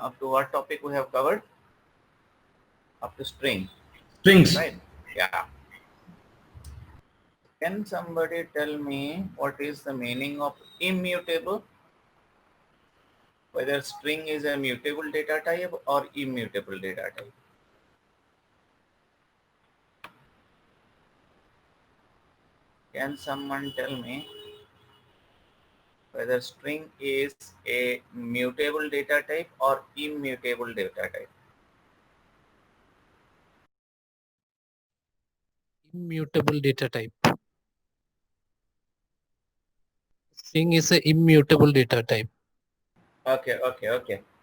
Up to what topic we have covered? Up to string, Strings. right? Yeah. Can somebody tell me what is the meaning of immutable? Whether string is a mutable data type or immutable data type? Can someone tell me whether string is a mutable data type or immutable data type? Immutable data type. String is a immutable data type. Okay.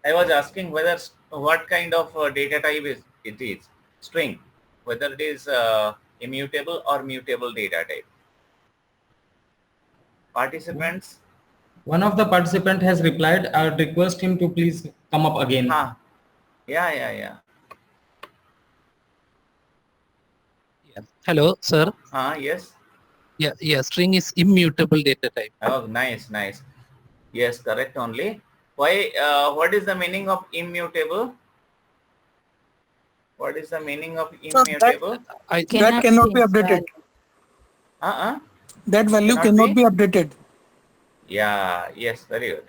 I was asking whether what kind of data type is it is string, whether it is immutable or mutable data type. Participants. One of the participant has replied. I would request him to please come up again. Yeah. Hello, sir. Yes. Yeah. String is immutable data type. Oh, nice. Yes, correct only. Why? What is the meaning of immutable? What is the meaning of immutable? That cannot be updated. That value cannot be updated. Yeah. Yes. Very good.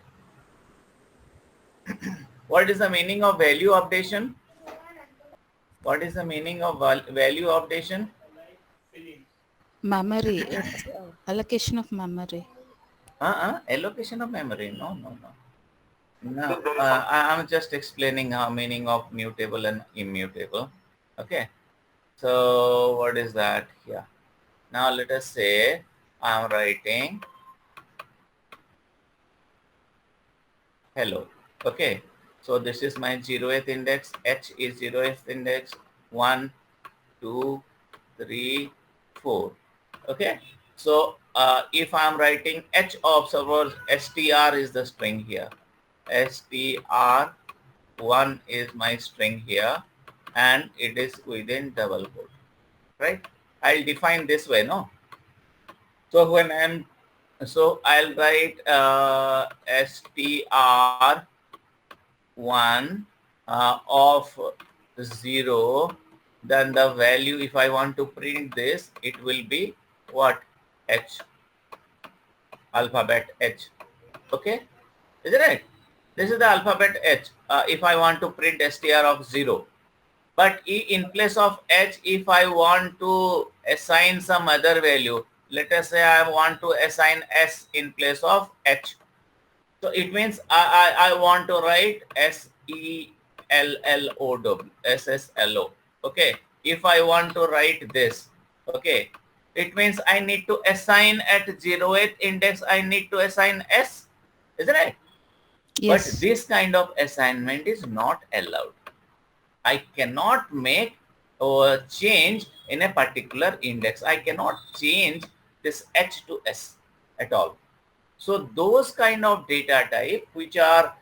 What is the meaning of value updation? What is the meaning of value updation? Memory. It's allocation of memory. Allocation of memory. No. No, I'm just explaining how meaning of mutable and immutable. Okay. So what is that here? Now let us say I'm writing hello. Okay. So this is my 0th index. H is 0th index. 1, 2, 3, 4. Okay. So if I'm writing H of suppose str is the string here. str1 is my string here and it is within double quote, right? I'll define this way, no? So when I'll write str1 of 0, then the value, if I want to print this, it will be what? H, alphabet H. Okay, isn't it? This is the alphabet H. If I want to print str of 0, but in place of H, if I want to assign some other value, let us say I want to assign S in place of H. So it means I want to write SSLO. Okay. If I want to write this, okay, it means I need to assign at 0th index, I need to assign S, isn't it? Yes. But this kind of assignment is not allowed. I cannot make or change in a particular index. I cannot change this H to S at all. So those kind of data type which are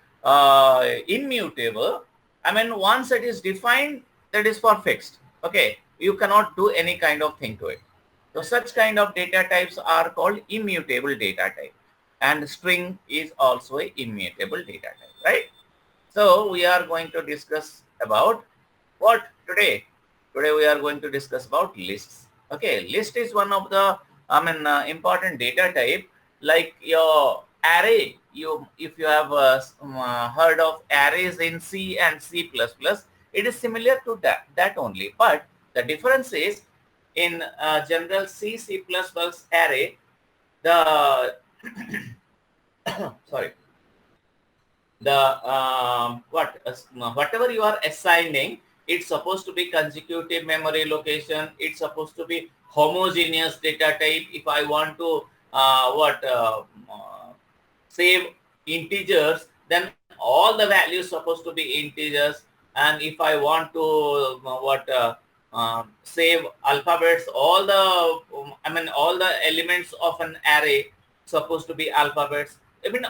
immutable, I mean, once it is defined, that is for fixed. Okay, you cannot do any kind of thing to it. So such kind of data types are called immutable data type, and string is also a immutable data type, right? So we are going to discuss about what today? Today we are going to discuss about lists. Okay, list is one of the important data type, like your array. If you have heard of arrays in C and C++, it is similar to that only. But the difference is in general C++ array, the sorry, the whatever you are assigning, it's supposed to be consecutive memory location, it's supposed to be homogeneous data type. If I want to save integers, then all the values supposed to be integers. And if I want to save alphabets, all the all the elements of an array supposed to be alphabets. I mean,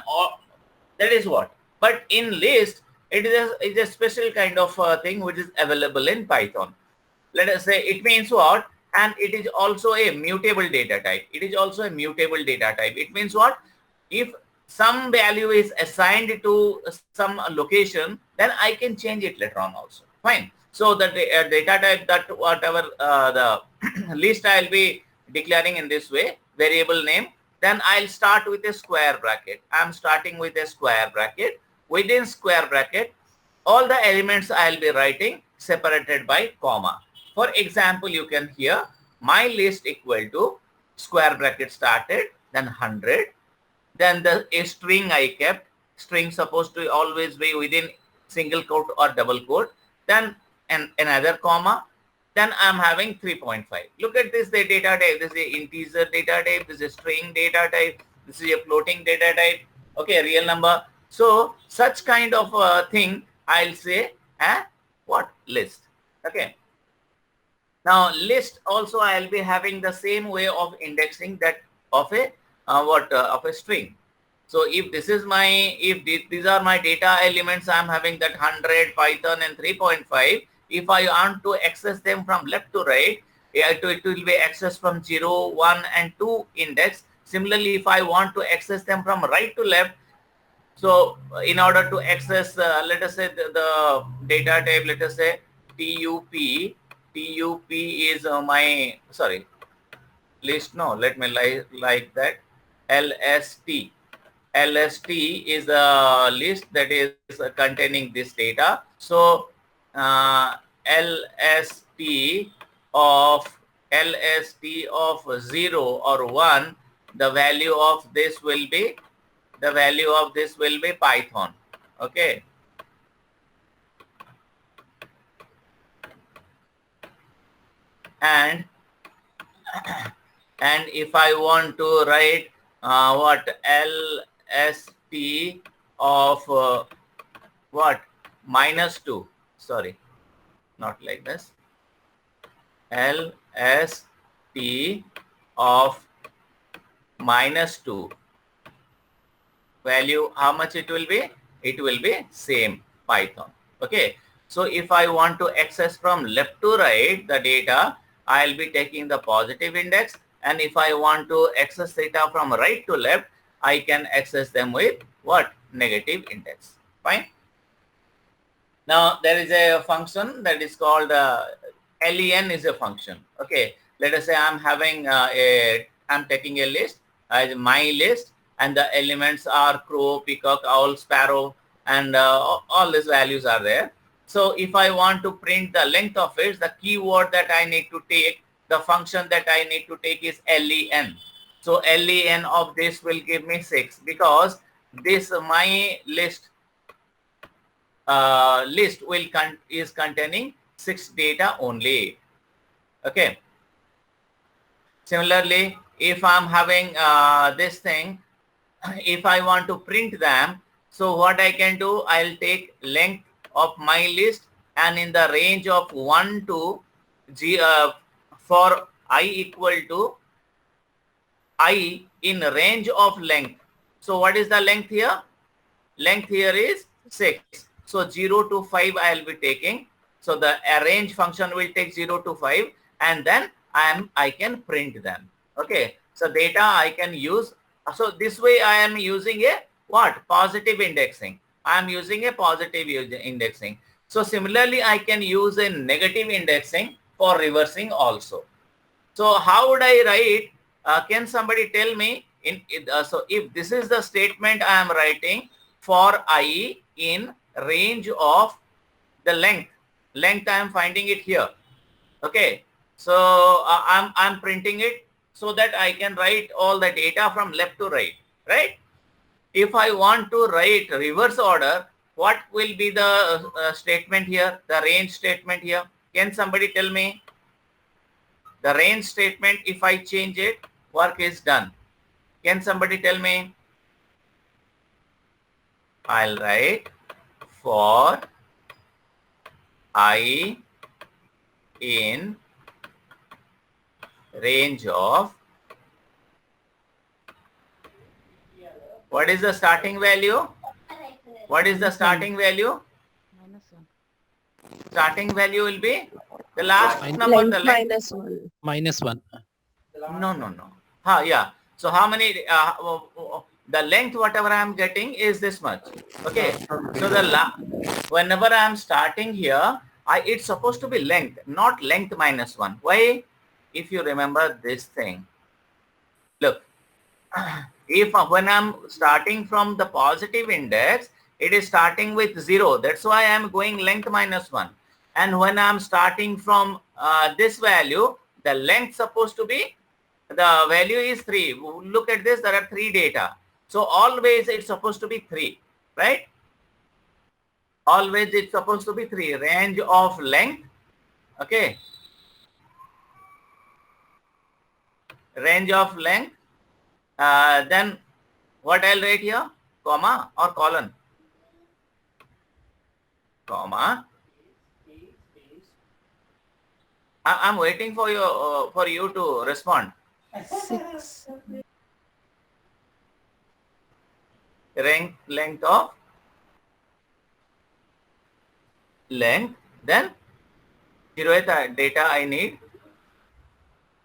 that is what. But in list, it's a special kind of thing which is available in Python. Let us say it means what? And it is also a mutable data type. It is also a mutable data type. It means what? If some value is assigned to some location, then I can change it later on also. Fine. So the data type, that whatever the list I'll be declaring in this way, variable name, then I'll start with a square bracket. I'm starting with a square bracket. Within square bracket, all the elements I'll be writing separated by comma. For example, you can hear my list equal to square bracket started, then 100, then a string I kept, string supposed to always be within single quote or double quote, then another comma, then I'm having 3.5. Look at this, the data type. This is a integer data type, this is a string data type, this is a floating data type, okay, real number. So such kind of thing I'll say what? List. Okay. Now list also I'll be having the same way of indexing that of a of a string. So if this is my, if these are my data elements, I'm having that 100, Python and 3.5. If I want to access them from left to right, it will be accessed from 0, 1 and 2 index. Similarly, if I want to access them from right to left, so in order to access, let us say the data type, let us say TUP is my, sorry, list, no, let me like that, LST. LST is a list that is containing this data. So LST of 0 or 1, the value of this will be, Python. Okay. And if I want to write what LST of what? -2, sorry, not like this. LST of -2, value, how much it will be? It will be same, Python. Okay. So if I want to access from left to right the data, I'll be taking the positive index, and if I want to access data from right to left, I can access them with what? Negative index. Fine. Now there is a function that is called len is a function. Okay. Let us say I'm having I'm taking a list as my list, and the elements are crow, peacock, owl, sparrow, and all these values are there. So if I want to print the length of it, the keyword that I need to take, the function that I need to take is len. So len of this will give me 6, because this my list is containing 6 data only. Okay. Similarly, if I'm having this thing, if I want to print them, so what I can do, I'll take length of my list, and in the range of 1 to G, for I equal to I in range of length. So what is the length here? Length here is 6. So 0 to 5 I'll be taking. So the arrange function will take 0 to 5, and then I can print them. Okay. So data I can use. So this way I am using a what? Positive indexing. I am using a positive indexing. So similarly, I can use a negative indexing for reversing also. So how would I write? Can somebody tell me? So if this is the statement I am writing for I in range of the length I am finding it here. Okay. So I'm printing it so that I can write all the data from left to right. Right. If I want to write reverse order, what will be the statement here, the range statement here? Can somebody tell me? The range statement, if I change it, work is done. Can somebody tell me? I'll write for I in range of, what is the starting value? What is the starting value? -1. Starting value will be the last Length number, the length. -1. No. Yeah. So how many, the length whatever I am getting is this much. Okay, so whenever I am starting here, it's supposed to be length, not length minus 1. Why? If you remember this thing, look, if when I'm starting from the positive index, it is starting with 0. That's why I am going length minus 1. And when I'm starting from this value, the length supposed to be, the value is 3. Look at this, there are 3 data. So always it's supposed to be 3, right? Always it's supposed to be 3. Range of length, okay? Range of length. Then what I'll write here? Comma or colon? Comma. I'm waiting for you to respond. 6. Length of length. Then 0th data I need.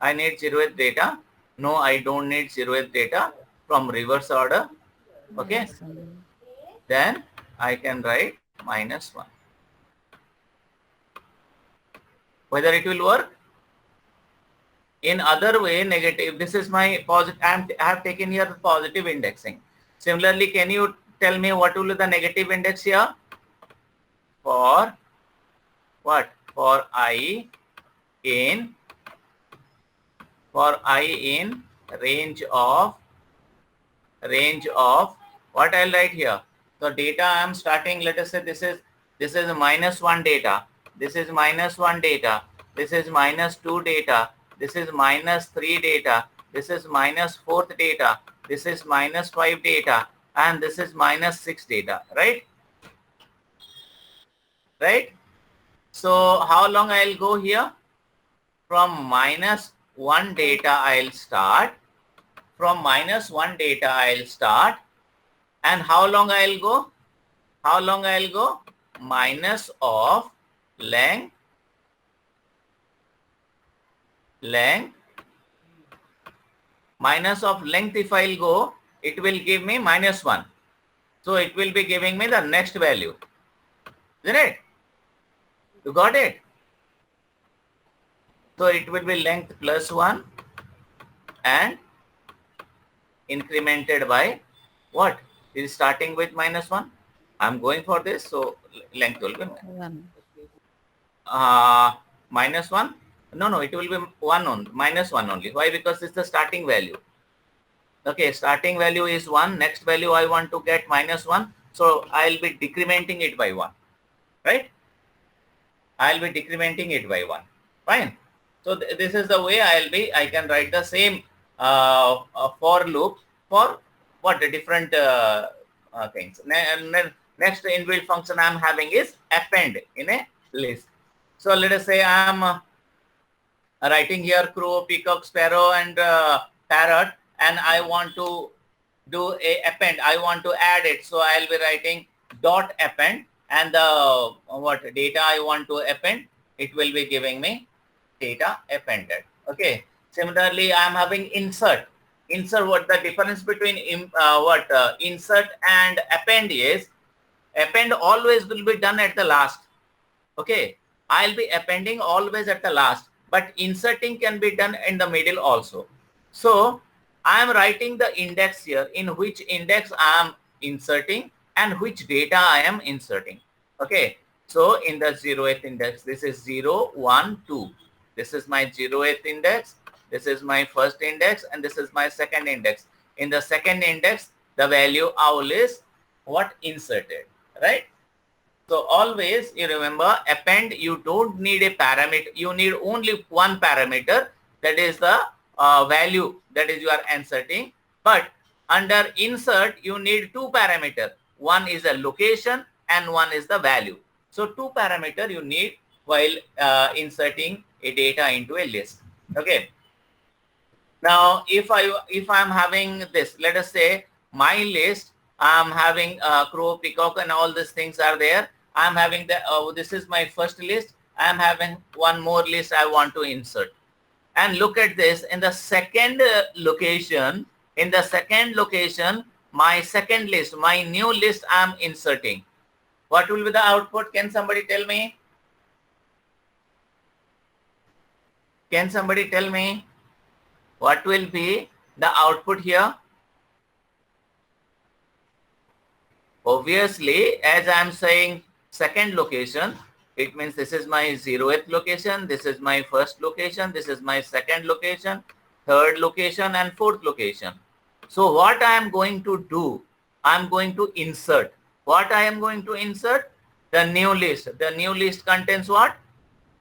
I need 0th data. No, I don't need 0th data from reverse order. Okay. Then I can write minus 1. Whether it will work? In other way, negative. This is my positive. I have taken here positive indexing. Similarly, can you tell me what will be the negative index here? For what? For I in range of what I'll write here. So data I am starting. Let us say this is minus 1 data. This is minus 1 data. This is minus 2 data. This is minus 3 data. This is minus 4th data. This is minus 5 data. And this is minus 6 data, right? Right? So how long I'll go here? From minus 1 data I'll start. From minus 1 data I'll start. And how long I'll go? How long I'll go? Minus of length minus of length. If I'll go, it will give me minus 1. So it will be giving me the next value. Isn't it? You got it? So it will be length plus 1 and incremented by what? It is starting with minus 1. I'm going for this, so length will be 1. Minus 1. No, it will be 1 only, minus 1 only. Why? Because it's the starting value. Okay, starting value is 1. Next value I want to get minus 1. So I'll be decrementing it by 1. Right? I'll be decrementing it by 1. Fine. So this is the way I can write the same for loop for what different things. Next inbuilt function I'm having is append in a list. So let us say I'm writing here crow, peacock, sparrow, and parrot, and I want to do a append. I want to add it. So I'll be writing dot append, and the what data I want to append, it will be giving me data appended. Okay. Similarly, I'm having insert. Insert, what the difference between insert and append is, append always will be done at the last. Okay. I'll be appending always at the last, but inserting can be done in the middle also. So I am writing the index here, in which index I am inserting and which data I am inserting. Okay. So in the 0th index, this is 0, 1, 2. This is my 0th index. This is my first index, and this is my second index. In the second index, the value owl is what? Inserted, right? So always you remember, append, you don't need a parameter. You need only one parameter, that is the value that is you are inserting. But under insert, you need two parameters. One is the location and one is the value. So two parameter you need while inserting a data into a list. Okay. Now, if I'm having this, let us say my list, I'm having crow, peacock, and all these things are there. I'm having the this is my first list. I'm having one more list I want to insert. And look at this, in the second location. In the second location, my second list, my new list I am inserting. What will be the output? Can somebody tell me? Can somebody tell me what will be the output here? Obviously, as I am saying second location, it means this is my 0th location, this is my first location, this is my second location, third location and fourth location. So what I am going to do, I am going to insert. What I am going to insert? The new list. The new list contains what?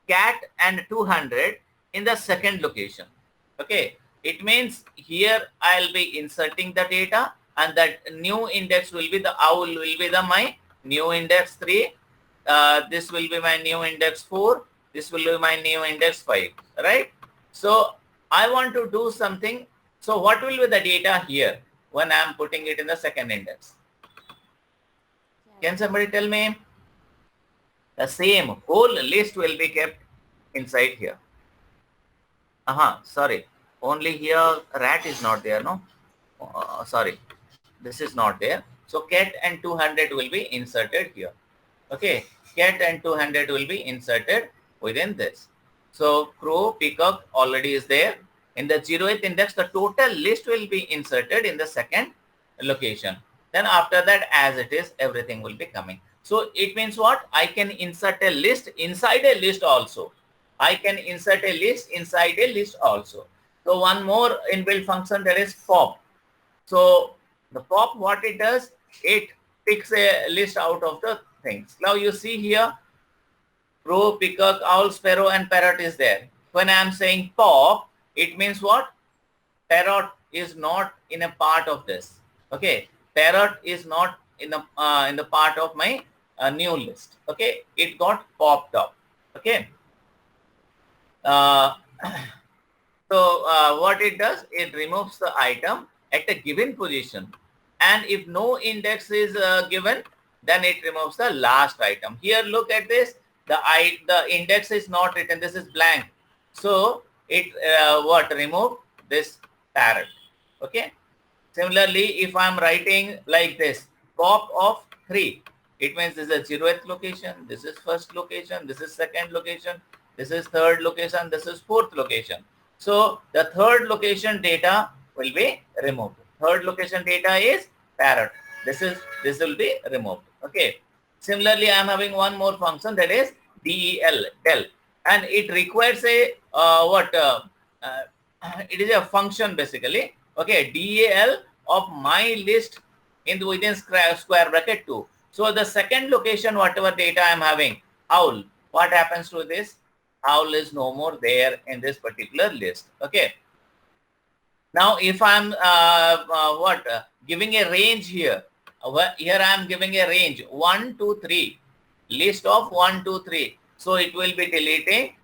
Cat and 200 in the second location. Okay. It means here I'll be inserting the data, and that new index will be the owl will be the my new index 3. This will be my new index 4. This will be my new index 5. Right. So I want to do something. So what will be the data here when I am putting it in the second index? Can somebody tell me? The same whole list will be kept inside here. Sorry. Only here rat is not there, no? Sorry. This is not there. So cat and 200 will be inserted here. Okay. Cat and 200 will be inserted within this. So crow, peacock already is there. In the 0th index, the total list will be inserted in the second location. Then after that, as it is, everything will be coming. So it means what? I can insert a list inside a list also. I can insert a list inside a list also. So one more inbuilt function, that is pop. So the pop, what it does, it picks a list out of the things. Now you see here, crow, peacock, owl, sparrow and parrot is there. When I am saying pop, it means what? Parrot is not in a part of this. Okay, parrot is not in the part of my new list. Okay, it got popped up. Okay. So what it does, it removes the item at a given position, and if no index is given, then it removes the last item. Here, look at this. The index is not written. This is blank. So it remove this parrot. Okay. Similarly, if I'm writing like this, pop of 3, it means this is 0th location, this is first location, this is second location, this is third location, this is fourth location. So the third location data will be removed. Third location data is parrot. This will be removed. Okay. Similarly, I am having one more function, that is del, and it requires a it is a function basically. Okay, del of my list within square bracket 2. So the second location, whatever data I am having, owl, what happens to this? Owl is no more there in this particular list. Okay. Now, if I'm giving a range here, here I am giving a range 1, 2, 3, list of 1, 2, 3. So it will be deleting.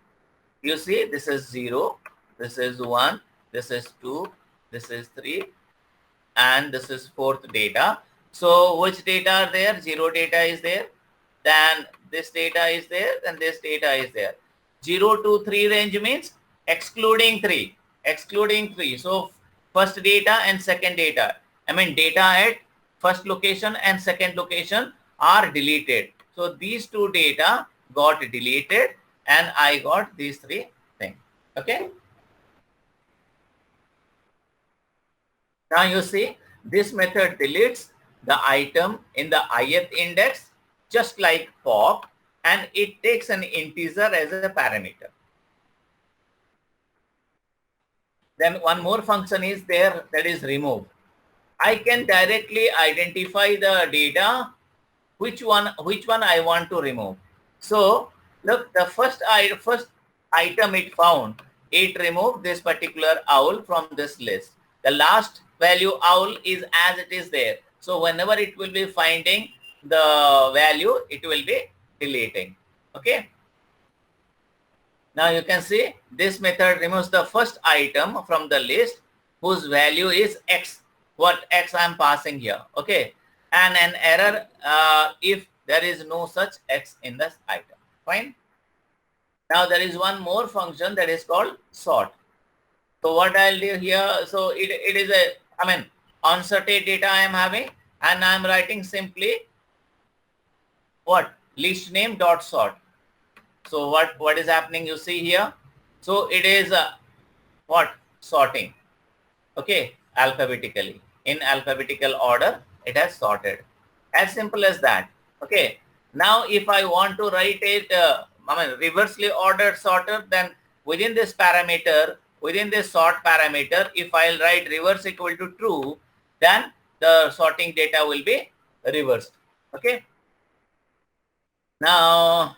You see, this is 0, this is 1, this is 2, this is 3, and this is fourth data. So which data are there? 0 data is there, then this data is there, and this data is there. 0 to 3 range means excluding 3. So first data and second data, data at first location and second location are deleted. So these two data got deleted, and I got these 3 things. Okay. Now you see, this method deletes the item in the ith index just like pop, and it takes an integer as a parameter. Then one more function is there, that is remove. I can directly identify the data, which one I want to remove. So look, the first item it found, it removed this particular owl from this list. The last value owl is as it is there. So whenever it will be finding the value, it will be deleting. Okay. Now you can see this method removes the first item from the list whose value is X. What X I am passing here. Okay. And an error if there is no such X in this item. Fine. Now there is one more function that is called sort. So what I'll do here, so it is a, unsorted data I am having, and I am writing simply what? List name dot sort. So what is happening you see here? So it is what? Sorting. Okay, alphabetically. In alphabetical order, it has sorted. As simple as that. Okay. Now, if I want to write it, reversely ordered sorter, then within this parameter, within this sort parameter, if I'll write reverse equal to true, then the sorting data will be reversed. Okay. Now,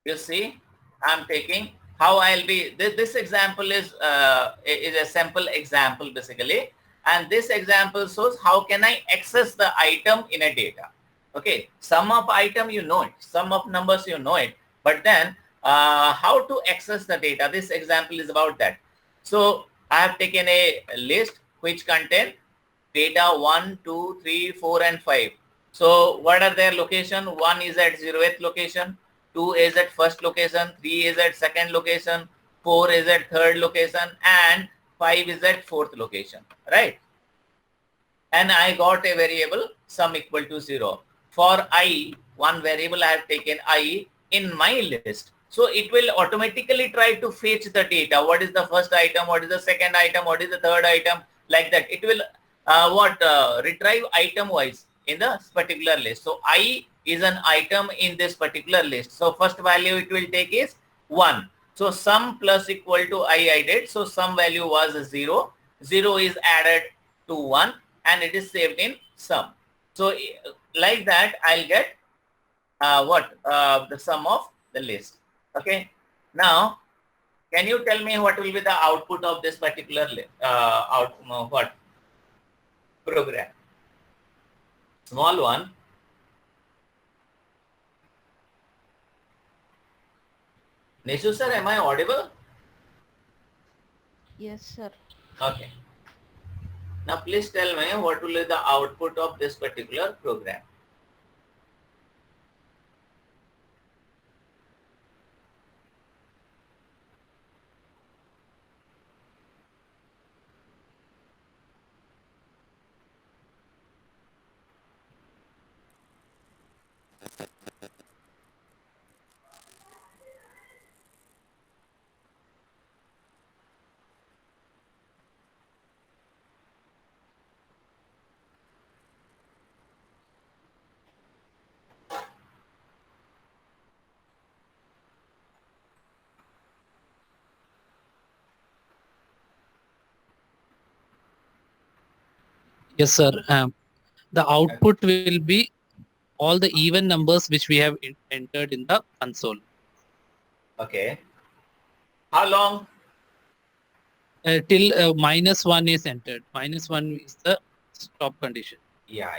you see, I'm taking how I'll be, this example is a simple example basically. And this example shows how can I access the item in a data. Okay, sum of item you know it, sum of numbers you know it, but then how to access the data. This example is about that. So I have taken a list which contain data 1, 2, 3, 4 and 5. So what are their location? 1 is at 0th location, 2 is at first location, 3 is at second location, 4 is at third location, and 5 is at fourth location, right? And I got a variable sum equal to 0. For I, one variable I have taken I in my list. So it will automatically try to fetch the data. What is the first item? What is the second item? What is the third item? Like that. It will retrieve item wise in the particular list. So I is an item in this particular list. So first value it will take is 1. So sum plus equal to I did. So sum value was 0. 0 is added to 1 and it is saved in sum. So like that I'll get the sum of the list. Okay. Now, can you tell me what will be the output of this particular program? Small one. Nishu sir, am I audible? Yes, sir. Okay. Now please tell me what will be the output of this particular program. Yes, sir. The output will be all the even numbers which we have entered in the console. Okay. How long? Till -1 is entered. -1 is the stop condition. Yeah.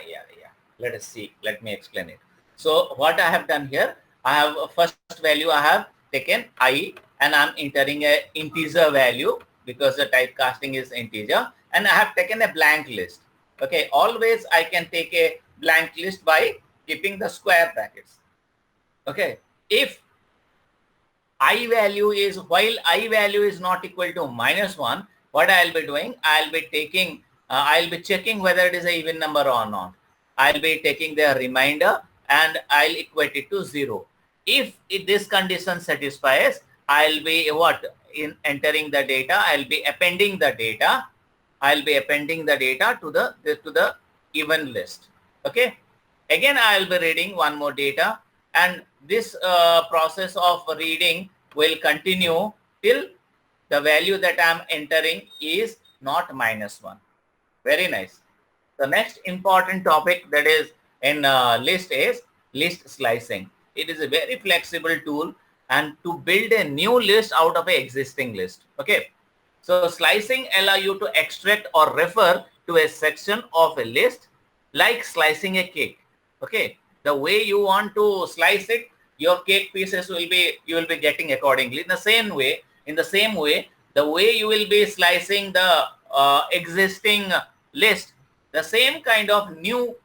Let us see. Let me explain it. So what I have done here, I have a first value I have taken I and I'm entering a integer value because the typecasting is integer, and I have taken a blank list. Okay. Always I can take a blank list by keeping the square brackets. Okay. If I value is, while I value is not equal to -1, what I'll be doing, I'll be taking, I'll be checking whether it is an even number or not. I'll be taking the remainder and I'll equate it to 0. If this condition satisfies, I'll be entering the data. I'll be appending the data. I'll be appending the data to the even list. Okay. Again, I'll be reading one more data, and this process of reading will continue till the value that I'm entering is not -1. Very nice. The next important topic that is in list is list slicing. It is a very flexible tool and to build a new list out of an existing list. Okay. So slicing allow you to extract or refer to a section of a list like slicing a cake. Okay. The way you want to slice it, your cake pieces you will be getting accordingly. In the same way, the way you will be slicing the existing list, the same kind of new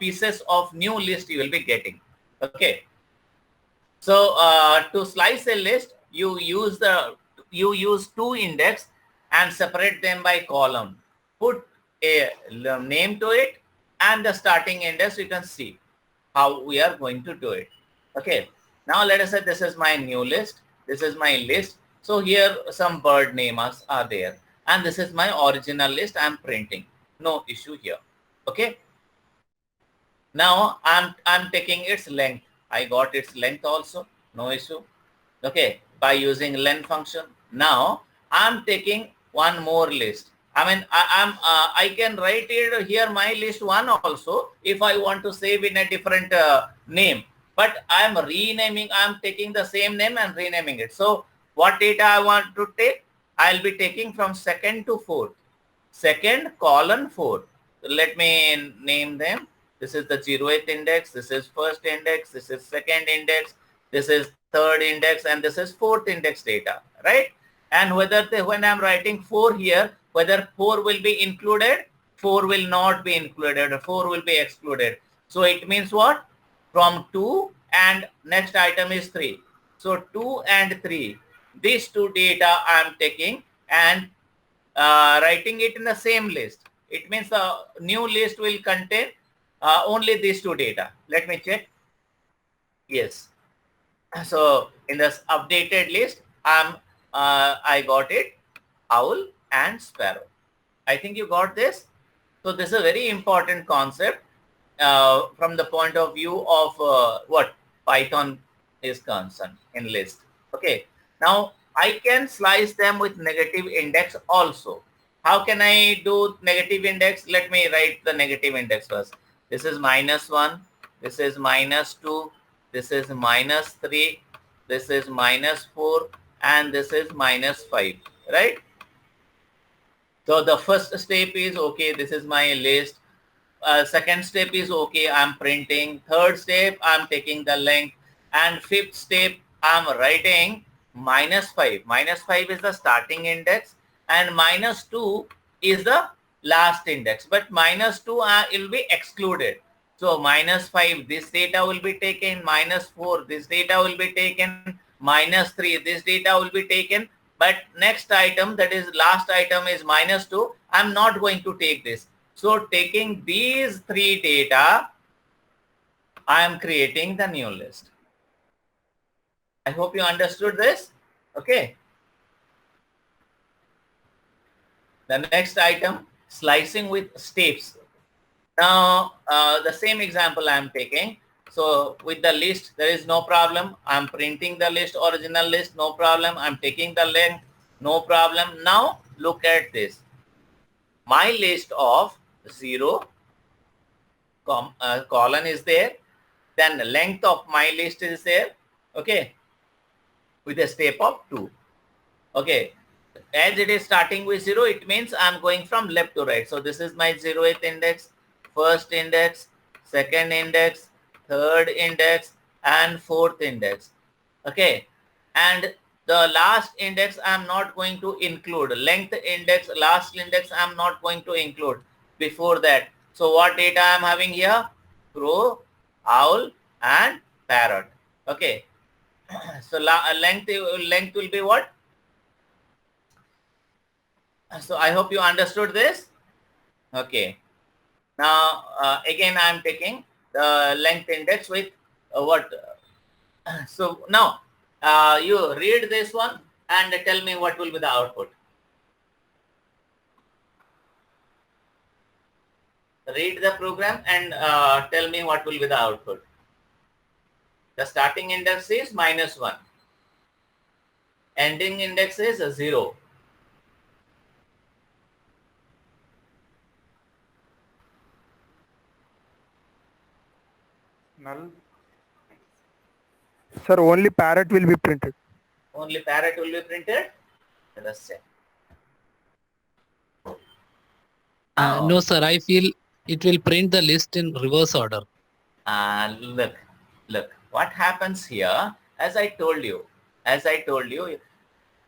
pieces of new list you will be getting. Okay. So to slice a list, you use 2 index and separate them by column. Put a name to it and the starting index. You can see how we are going to do it. Okay. Now let us say this is my new list. This is my list. So here some bird names are there. And this is my original list I'm printing. No issue here. Okay. Now I'm taking its length. I got its length also. No issue. Okay. By using len function. Now I'm taking one more list. I mean, I can write it here, my list one also, if I want to save in a different name. But I'm renaming, I'm taking the same name and renaming it. So what data I want to take? I'll be taking from second to fourth. Second colon fourth. So let me name them. This is the 0th index. This is first index. This is second index. This is third index. And this is fourth index data, right? And whether when I'm writing 4 here, whether 4 will be included, 4 will not be included, 4 will be excluded. So it means what? From 2 and next item is 3. So 2 and 3, these two data I'm taking and writing it in the same list. It means the new list will contain only these two data. Let me check. Yes. So in this updated list, I got it, owl and sparrow. I think you got this. So this is a very important concept from the point of view of what Python is concerned in list. Okay. Now I can slice them with negative index also. How can I do negative index? Let me write the negative index first. This is -1. This is -2. This is -3. This is -4. And this is -5, right? So the first step is okay, this is my list. Second step is okay, I'm printing. Third step, I'm taking the length. And fifth step, I'm writing -5. -5 is the starting index and -2 is the last index. But -2 will be excluded. So -5, this data will be taken. -4, this data will be taken. -3, this data will be taken. But next item, that is last item, is -2. I'm not going to take this. So taking these three data, I am creating the new list. I hope you understood this. Okay. The next item, slicing with steps. Now, the same example I am taking. So with the list, there is no problem. I'm printing the list, original list, no problem. I'm taking the length, no problem. Now look at this. My list of 0, colon is there. Then the length of my list is there. Okay. With a step of 2. Okay. As it is starting with 0, it means I'm going from left to right. So this is my 0th index, first index, second index, third index, and fourth index. Okay. And the last index I'm not going to include. Length index, last index I'm not going to include before that. So what data I'm having here? Crow, owl, and parrot. Okay. So length will be what? So I hope you understood this. Okay. Now again I am taking the length index with what? So now you read this one and tell me what will be the output. Read the program and tell me what will be the output. The starting index is -1. Ending index is 0. Null. Sir, only parrot will be printed. Only parrot will be printed? Let us check. No, sir, I feel it will print the list in reverse order. Look, what happens here, as I told you,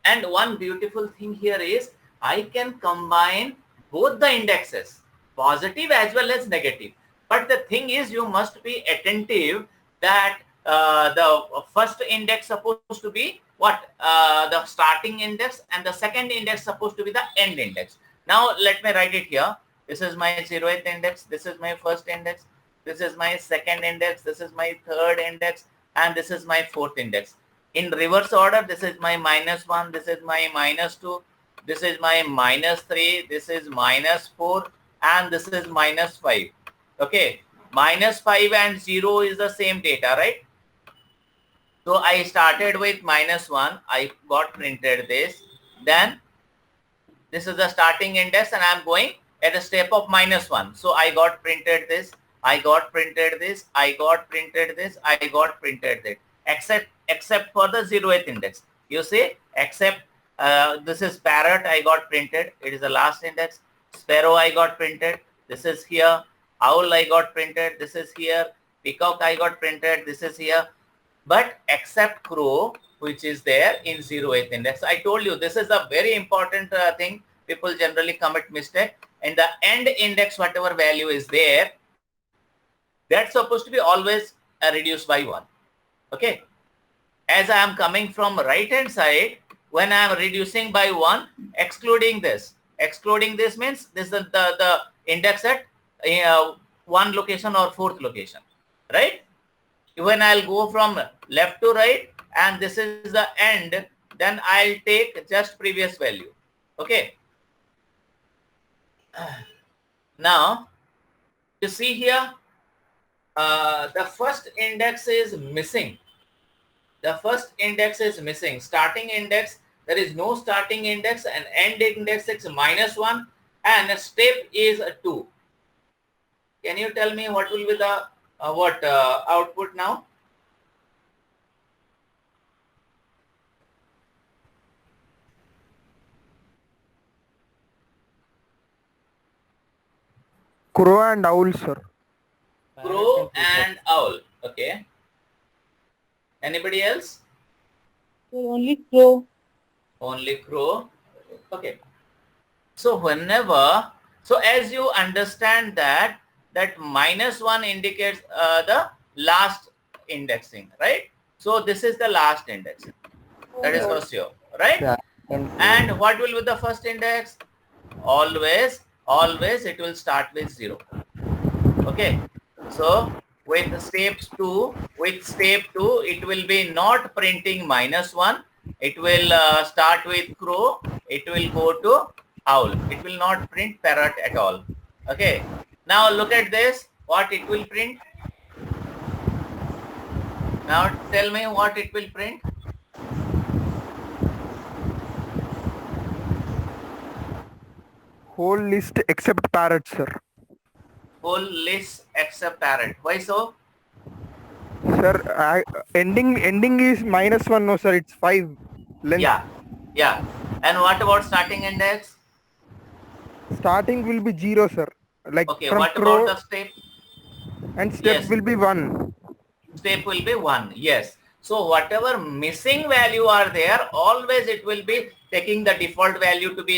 and one beautiful thing here is I can combine both the indexes, positive as well as negative. But the thing is, you must be attentive that the first index supposed to be what the starting index, and the second index supposed to be the end index. Now let me write it here. This is my 0th index. This is my first index. This is my second index. This is my third index, and this is my fourth index. In reverse order, this is my -1. This is my -2. This is my -3. This is -4, and this is -5. Okay, -5 and 0 is the same data, right? So I started with -1. I got printed this. Then this is the starting index, and I'm going at a step of -1. So I got printed this. I got printed this. I got printed this. I got printed this. Except for the 0th index. You see, except this is parrot. I got printed. It is the last index. Sparrow I got printed. This is here. Owl I got printed. This is here. Peacock I got printed. This is here. But except crow, which is there in 0th index. I told you this is a very important thing. People generally commit mistake. And the end index, whatever value is there, that's supposed to be always reduced by 1. Okay. As I am coming from right hand side, when I am reducing by 1, excluding this. Excluding this means this is the index at one location or fourth location, right? When I'll go from left to right and this is the end, then I'll take just previous value. Okay. Now, you see here, the first index is missing. The first index is missing. Starting index, there is no starting index, and end index is -1, and step is 2. Can you tell me what will be the output now? Crow and owl, sir. Crow and owl. Okay. Anybody else? Only crow. Only crow. Okay. So whenever, so as you understand that -1 indicates the last indexing, right? So this is the last indexing. That is for sure, right? Yeah. And what will be the first index? Always it will start with 0. Okay. So with step 2, it will be not printing -1. It will start with crow. It will go to owl. It will not print parrot at all. Okay. Now look at this. What it will print? Now tell me what it will print. Whole list except parrot, sir. Whole list except parrot. Why so? Sir, ending is -1. No, sir. It's 5. Length. Yeah. And what about starting index? Starting will be 0, sir. Like Okay. from What crow, about the step? and step Yes. will be 1. Step will be 1. Yes. So whatever missing value are there, always it will be taking the default value to be,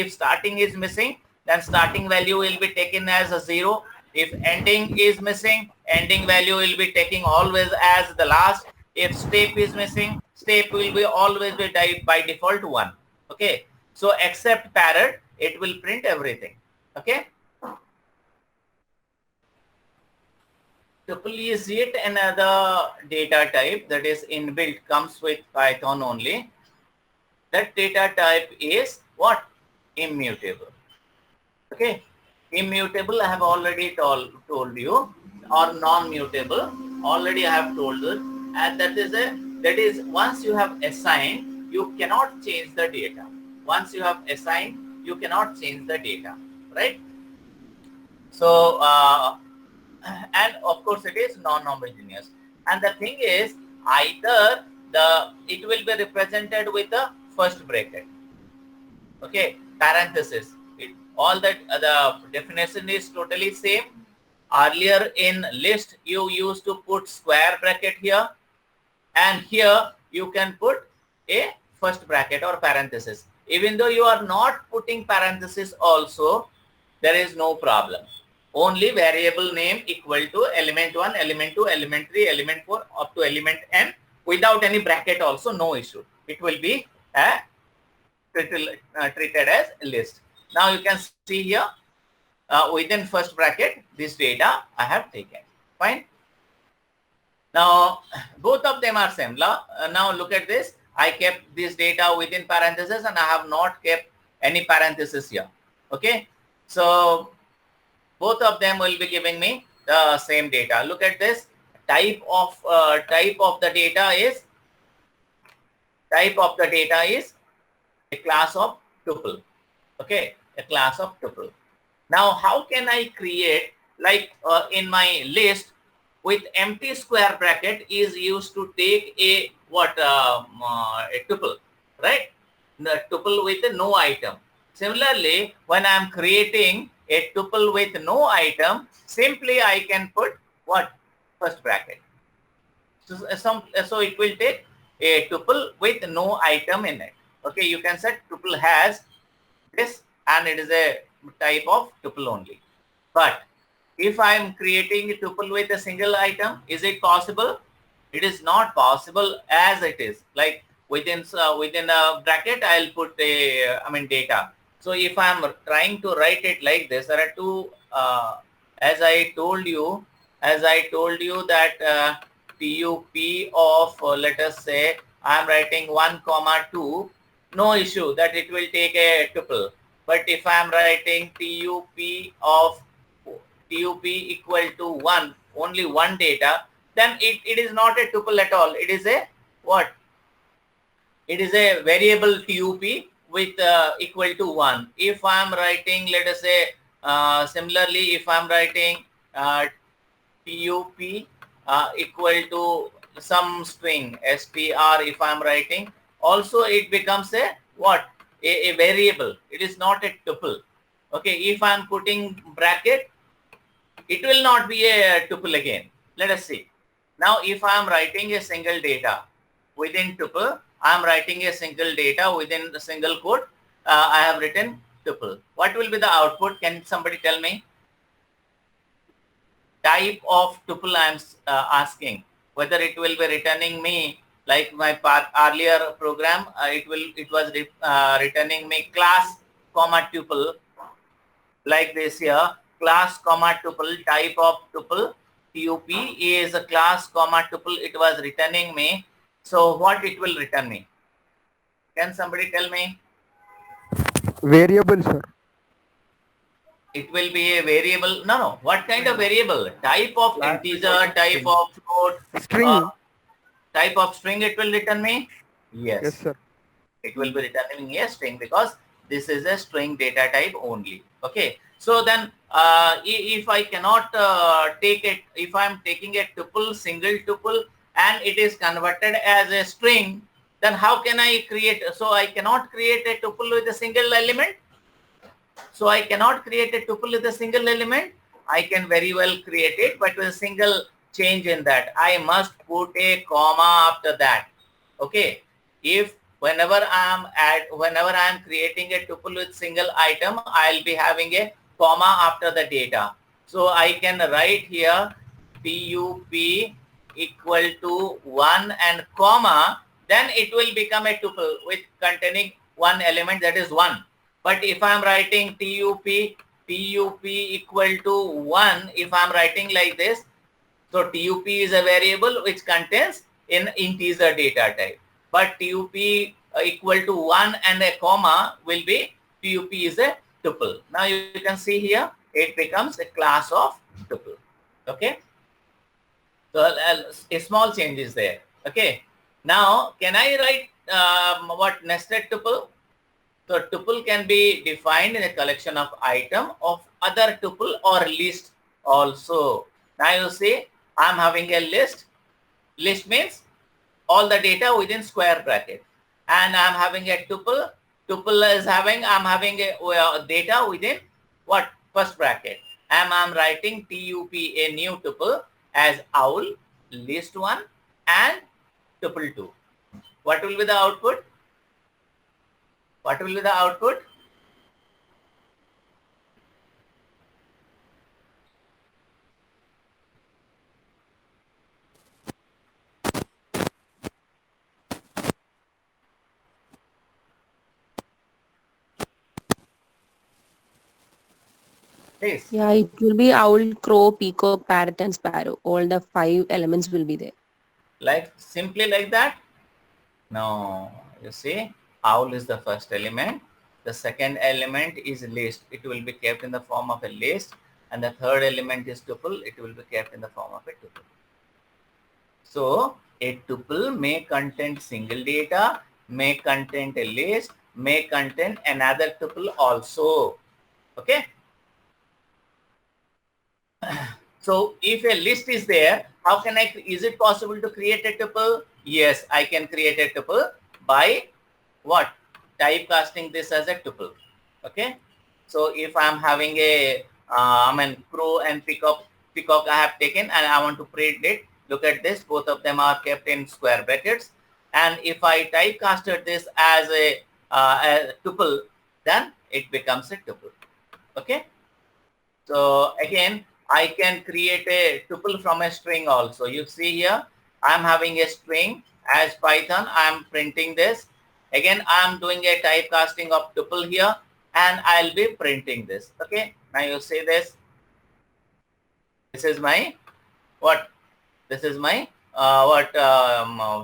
if starting is missing, then starting value will be taken as a 0. If ending is missing, ending value will be taking always as the last. If step is missing, step will be always be by default 1. Okay. So except parrot, it will print everything. Okay. Tuple is yet another data type that is inbuilt, comes with Python only. That data type is what? Immutable. Okay. Immutable, I have already told you, or non-mutable. Already I have told you, and that is once you have assigned, you cannot change the data. Once you have assigned, you cannot change the data, right? So, and of course it is non-homogeneous. And the thing is, either it will be represented with the first bracket, okay, parenthesis. All that the definition is totally same. Earlier in list, you used to put square bracket here, and here you can put a first bracket or parenthesis. Even though you are not putting parenthesis also, there is no problem. Only variable name equal to element 1, element 2, element 3, element 4, up to element n, without any bracket also, no issue. it will be treated as list. Now you can see here within first bracket this data I have taken. Fine. Now both of them are same. Now look at this. I kept this data within parentheses and I have not kept any parentheses here. Okay. So both of them will be giving me the same data. Look at this. Type of the data is a class of tuple. Okay, a class of tuple. Now how can I create, like in my list, with empty square bracket is used to take a a tuple, right? The tuple with no item. Similarly, when I am creating a tuple with no item, simply I can put what? First bracket. So it will take a tuple with no item in it. Okay, you can set tuple has this and it is a type of tuple only. But if I am creating a tuple with a single item, is it possible? It is not possible as it is. Like within a bracket, I'll put data. So if I am trying to write it like this, there are two. As I told you that TUP of let us say I am writing 1, 2. No issue that it will take a tuple. But if I am writing TUP of TUP equal to 1, only one data, then it is not a tuple at all. It is a what? It is a variable TUP with equal to 1. If I am writing, let us say, similarly, if I am writing TUP equal to some string str, if I am writing, also it becomes a what? A variable. It is not a tuple. Okay, if I am putting bracket, it will not be a tuple again. Let us see. Now, if I am writing a single data within tuple, I am writing a single data within the single quote. I have written tuple. What will be the output? Can somebody tell me? Type of tuple I am asking. Whether it will be returning me like my earlier program, it was returning me class comma tuple like this here. Class comma tuple, type of tuple, TUP is a class comma tuple. It was returning me. So what it will return me? Can somebody tell me? Variable, sir. It will be a variable. No. What kind of variable? Type of integer, type of float, String. type of string it will return me? Yes, sir. It will be returning a string because this is a string data type only. Okay. So then if I cannot take it, if I am taking a tuple, single tuple, and it is converted as a string, then how can I create? So I cannot create a tuple with a single element. So I cannot create a tuple with a single element. I can very well create it, but with a single change in that. I must put a comma after that. Okay. If whenever I am creating a tuple with single item, I'll be having a comma after the data. So I can write here TUP equal to 1 and comma, then it will become a tuple with containing one element, that is 1. But if I am writing TUP equal to 1, if I am writing like this, so TUP is a variable which contains an integer data type. But TUP equal to 1 and a comma will be TUP is a tuple. Now you can see here it becomes a class of tuple. Okay. So a small change is there. Okay. Now can I write what nested tuple? So tuple can be defined in a collection of item of other tuple or list also. Now you see I'm having a list. List means all the data within square bracket. And I'm having a tuple. Tuple is having, I'm having a data within what? First bracket. And I'm writing TUP, a new tuple, as owl, list 1 and tuple 2. What will be the output? What will be the output? Please. Yeah, it will be owl, crow, peacock, parrot, and sparrow. All the 5 elements will be there. Like simply like that? No. You see, owl is the first element. The second element is list. It will be kept in the form of a list. And the third element is tuple. It will be kept in the form of a tuple. So a tuple may contain single data, may contain a list, may contain another tuple also. Okay. So if a list is there, how can is it possible to create a tuple? Yes, I can create a tuple by what? Typecasting this as a tuple. Okay. So if I'm having a, crow and peacock I have taken and I want to print it. Look at this, both of them are kept in square brackets. And if I typecasted this as a tuple, then it becomes a tuple. Okay. So again, I can create a tuple from a string also. You see here, I'm having a string as Python. I'm printing this. Again, I'm doing a typecasting of tuple here and I'll be printing this. Okay. Now you see this. This is my what? This is my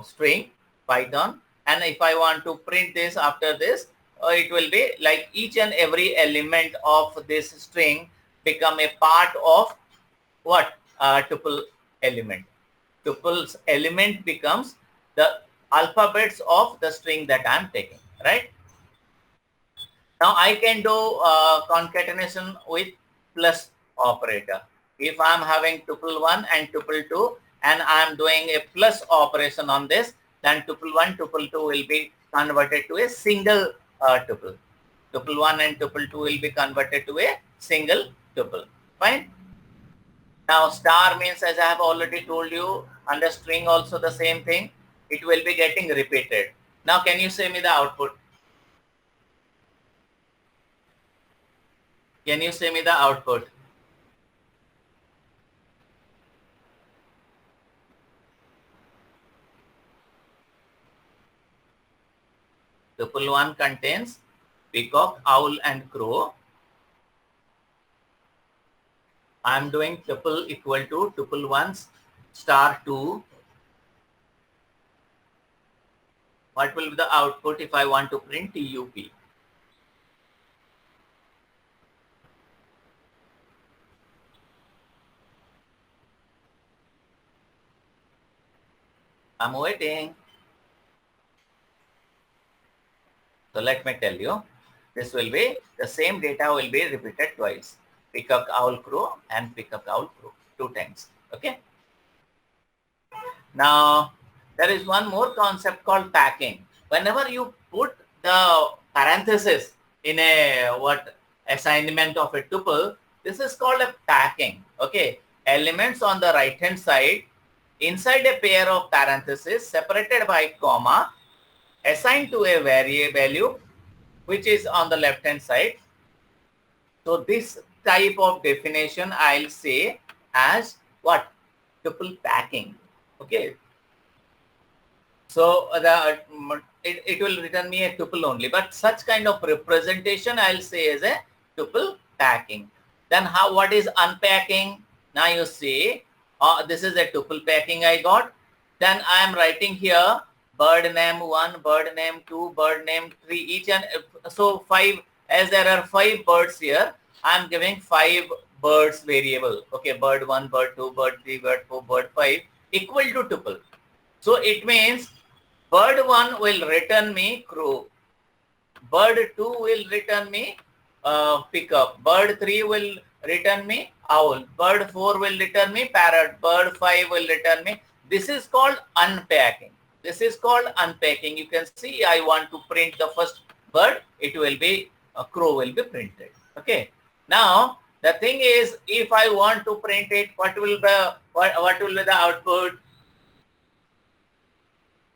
string Python. And if I want to print this after this, it will be like each and every element of this string become a part of what? Tuple element. Tuple's element becomes the alphabets of the string that I'm taking, right? Now I can do concatenation with plus operator. If I'm having tuple 1 and tuple 2 and I'm doing a plus operation on this, then tuple 1, tuple 2 will be converted to a single tuple. Tuple 1 and tuple 2 will be converted to a single tuple. Fine. Now star means, as I have already told you, under string also the same thing. It will be getting repeated. Now can you say me the output? Can you say me the output? Tuple 1 contains peacock, owl and crow. I am doing tuple equal to tuple 1 star 2. What will be the output if I want to print TUP? I'm waiting. So let me tell you, this will be the same data will be repeated twice. Peacock, owl, crow and peacock, owl, crow 2 times. Okay. Now there is one more concept called packing. Whenever you put the parenthesis in a assignment of a tuple, this is called a packing. Okay. Elements on the right hand side inside a pair of parentheses separated by comma assigned to a value which is on the left hand side. So this type of definition I'll say as what? Tuple packing. Okay. So it will return me a tuple only, but such kind of representation I'll say as a tuple packing. Then what is unpacking? Now you see, this is a tuple packing I got. Then I am writing here bird name 1, bird name 2, bird name 3, each and so 5, as there are 5 birds here, I am giving 5 birds variable. Okay, bird 1, bird 2, bird 3, bird 4, bird 5 equal to tuple. So it means bird 1 will return me crow, bird 2 will return me peacock, bird 3 will return me owl, bird 4 will return me parrot, bird 5 will return me. This is called unpacking. This is called unpacking. You can see I want to print the first bird. It will be a crow will be printed. Okay. Now the thing is, if I want to print it, what will be the output?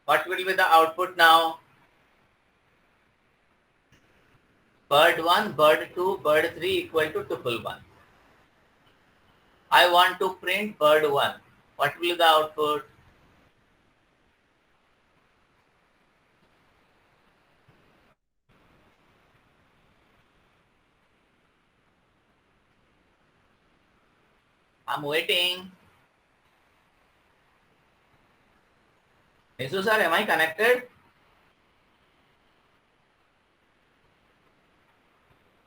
What will be the output now? Bird 1, bird 2, bird 3 equal to tuple 1. I want to print bird 1. What will be the output? I'm waiting. Jesus sir, am I connected?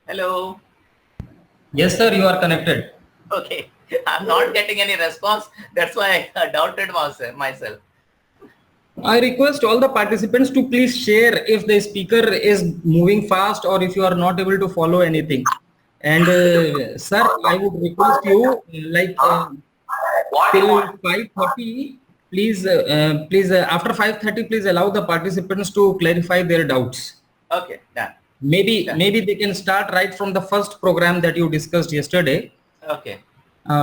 Hello. Yes, sir, you are connected. Okay. I'm not getting any response. That's why I doubted myself. I request all the participants to please share if the speaker is moving fast or if you are not able to follow anything. And sir, I would request you till 5:30, please after 5:30, please allow the participants to clarify their doubts. Okay, done. Maybe they can start right from the first program that you discussed yesterday. Okay.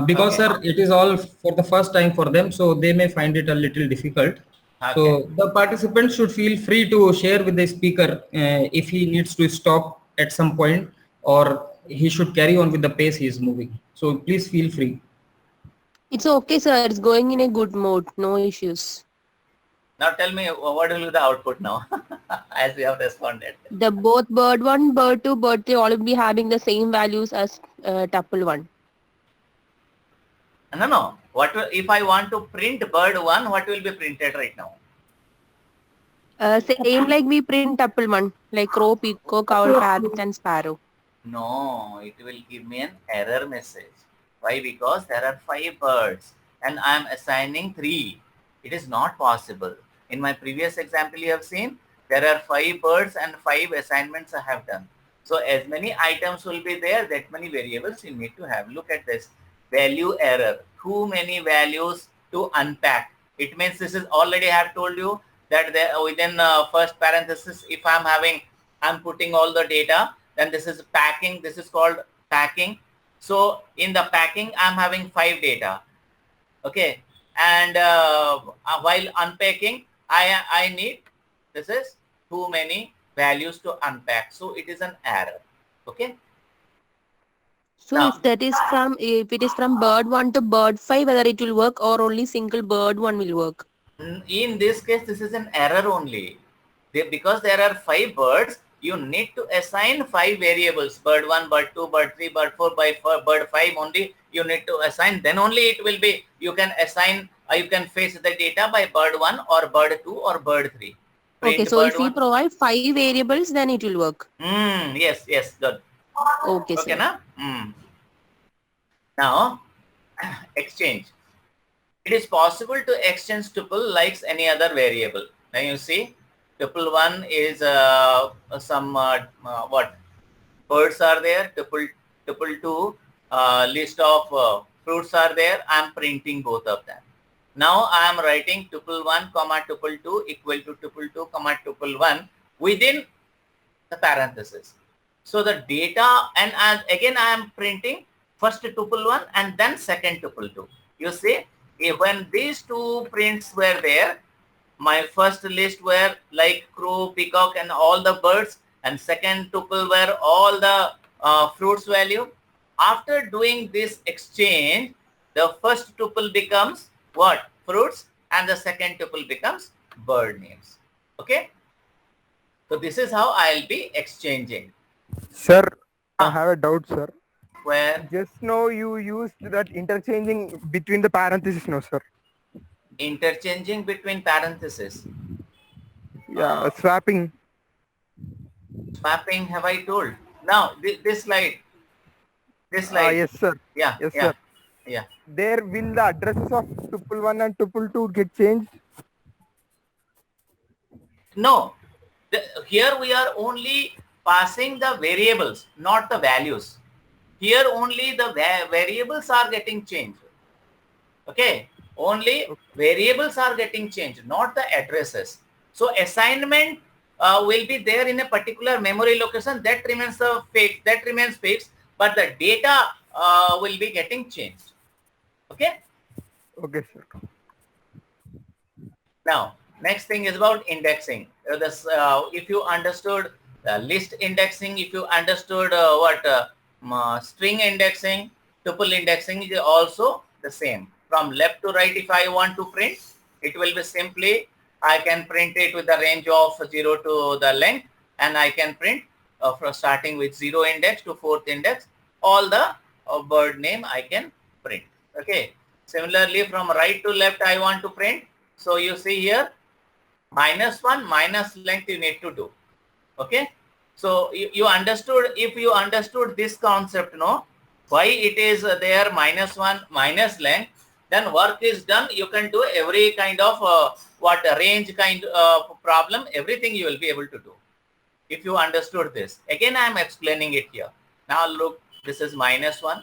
Because Okay. sir, it is all for the first time for them, so they may find it a little difficult. Okay. So the participants should feel free to share with the speaker if he needs to stop at some point or he should carry on with the pace he is moving. So please feel free. It's okay, sir. It's going in a good mode. No issues. Now tell me what will be the output now as we have responded. The both bird 1, bird 2, bird 3 all will be having the same values as tuple 1. No. If I want to print bird 1, what will be printed right now? Same like we print tuple 1, like crow, peacock, owl, parrot and sparrow. No, it will give me an error message. Why? Because there are 5 birds and I am assigning 3. It is not possible. In my previous example, you have seen there are 5 birds and 5 assignments I have done. So as many items will be there, that many variables you need to have. Look at this. Value error. Too many values to unpack. It means this is already I have told you that within first parenthesis, if I'm putting all the data, then this is packing. This is called packing. So in the packing, I'm having 5 data. Okay. And while unpacking, I need, this is too many values to unpack. So it is an error. Okay. So Now, if it is from bird 1 to bird 5, whether it will work or only single bird 1 will work? in this case, this is an error only. Because there are 5 birds, you need to assign 5 variables. Bird 1, bird 2, bird 3, bird 4, bird 5 only you need to assign. Then only it will be, you can assign, you can fetch the data by bird 1 or bird 2 or bird 3. Okay, so if we provide 5 variables, then it will work. Yes, good. Okay, Okay, sir. na? Now, exchange. It is possible to exchange tuple like any other variable. Now you see, tuple 1 is some what birds are there. Tuple 2 list of fruits are there. I am printing both of them. Now I am writing tuple 1 comma tuple 2 equal to tuple 2 comma tuple 1 within the parenthesis. So the data, and again I am printing first tuple 1 and then second tuple 2. You see, when these 2 prints were there, my first list were like crow, peacock and all the birds, and second tuple were all the fruits value. After doing this exchange, the first tuple becomes what? Fruits, and the second tuple becomes bird names. Okay. So this is how I'll be exchanging. Sir, I have a doubt, sir. Where? Just now you used that interchanging between the parentheses, no, sir. Interchanging between parentheses. Yeah, swapping. Swapping have I told? Now this slide. Yes, sir. Yeah. Yes, yeah. sir. Yeah. There will the addresses of tuple 1 and tuple 2 get changed? No. Here we are only passing the variables, not the values. Here only the variables are getting changed. Okay. Only variables are getting changed, not the addresses. So assignment will be there in a particular memory location that remains fixed, but the data will be getting changed. Okay. Okay, sir. Now, next thing is about indexing. If you understood list indexing, if you understood string indexing, tuple indexing is also the same. From left to right, if I want to print, it will be simply, I can print it with the range of 0 to the length, and I can print from starting with 0 index to 4th index, all the bird name I can print. Okay. Similarly, from right to left, I want to print. So you see here, -1 minus length you need to do. Okay. So you understood, if you understood this concept, no, why it is there -1 minus length, then work is done. You can do every kind of range kind of problem, everything you will be able to do. If you understood this, again I am explaining it here. Now look, this is -1,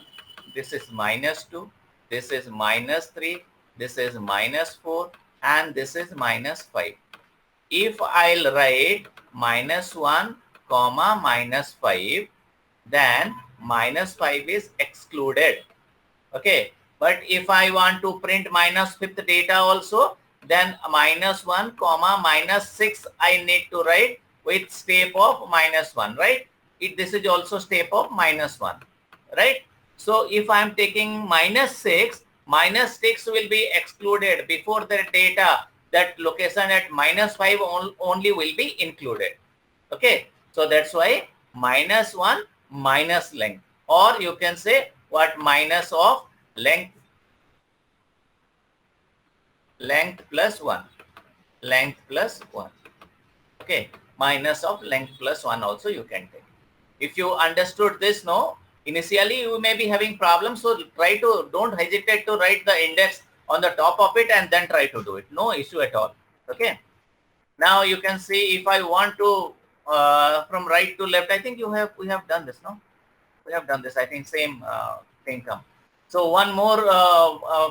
this is -2, this is -3, this is -4, and this is -5. If I'll write -1 comma -5, then -5 is excluded. Okay, but if I want to print -5th data also, then -1 comma -6 I need to write with step of -1, right? This is also step of -1, right? So if I am taking -6 will be excluded. Before the data, that location at -5 only will be included. Okay, so that's why -1 minus length, or you can say what, minus of length plus 1, length plus 1. Okay, minus of length plus 1 also you can take. If you understood this, no, initially you may be having problems, so don't hesitate to write the index on the top of it and then try to do it. No issue at all. Okay. Now you can see, if I want to from right to left, I think we have done this, no? We have done this. I think same thing come. So one more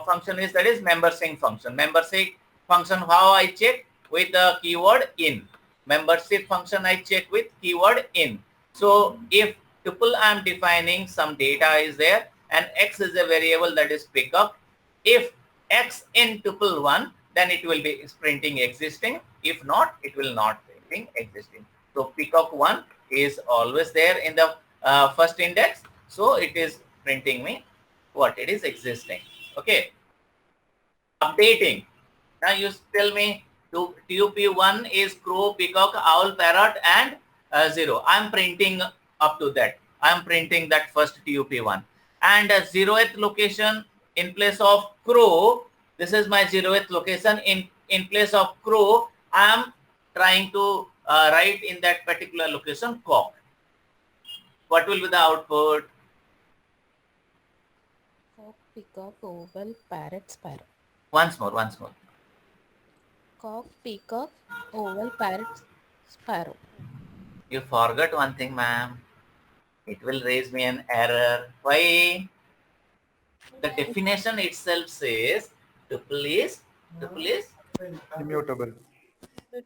function is, that is membership function. Membership function, how I check? With the keyword in. Membership function I check with keyword in. So if tuple I am defining, some data is there, and x is a variable that is pickup. If x in tuple 1, then it will be printing existing. If not, it will not printing existing. So pickup 1 is always there in the first index. So it is printing me what it is existing. Okay. Updating. Now you tell me, TUP1 is crow, peacock, owl, parrot, and 0. I'm printing up to that. I'm printing that first TUP1. And 0th location in place of crow, this is my 0th location. In place of crow, I'm trying to write in that particular location cock. What will be the output? Cock, peacock, owl, parrot, sparrow. Once more. Cock, peacock, owl, parrot, sparrow. You forgot one thing, ma'am. It will raise me an error. Why? The definition itself says tuple is Immutable.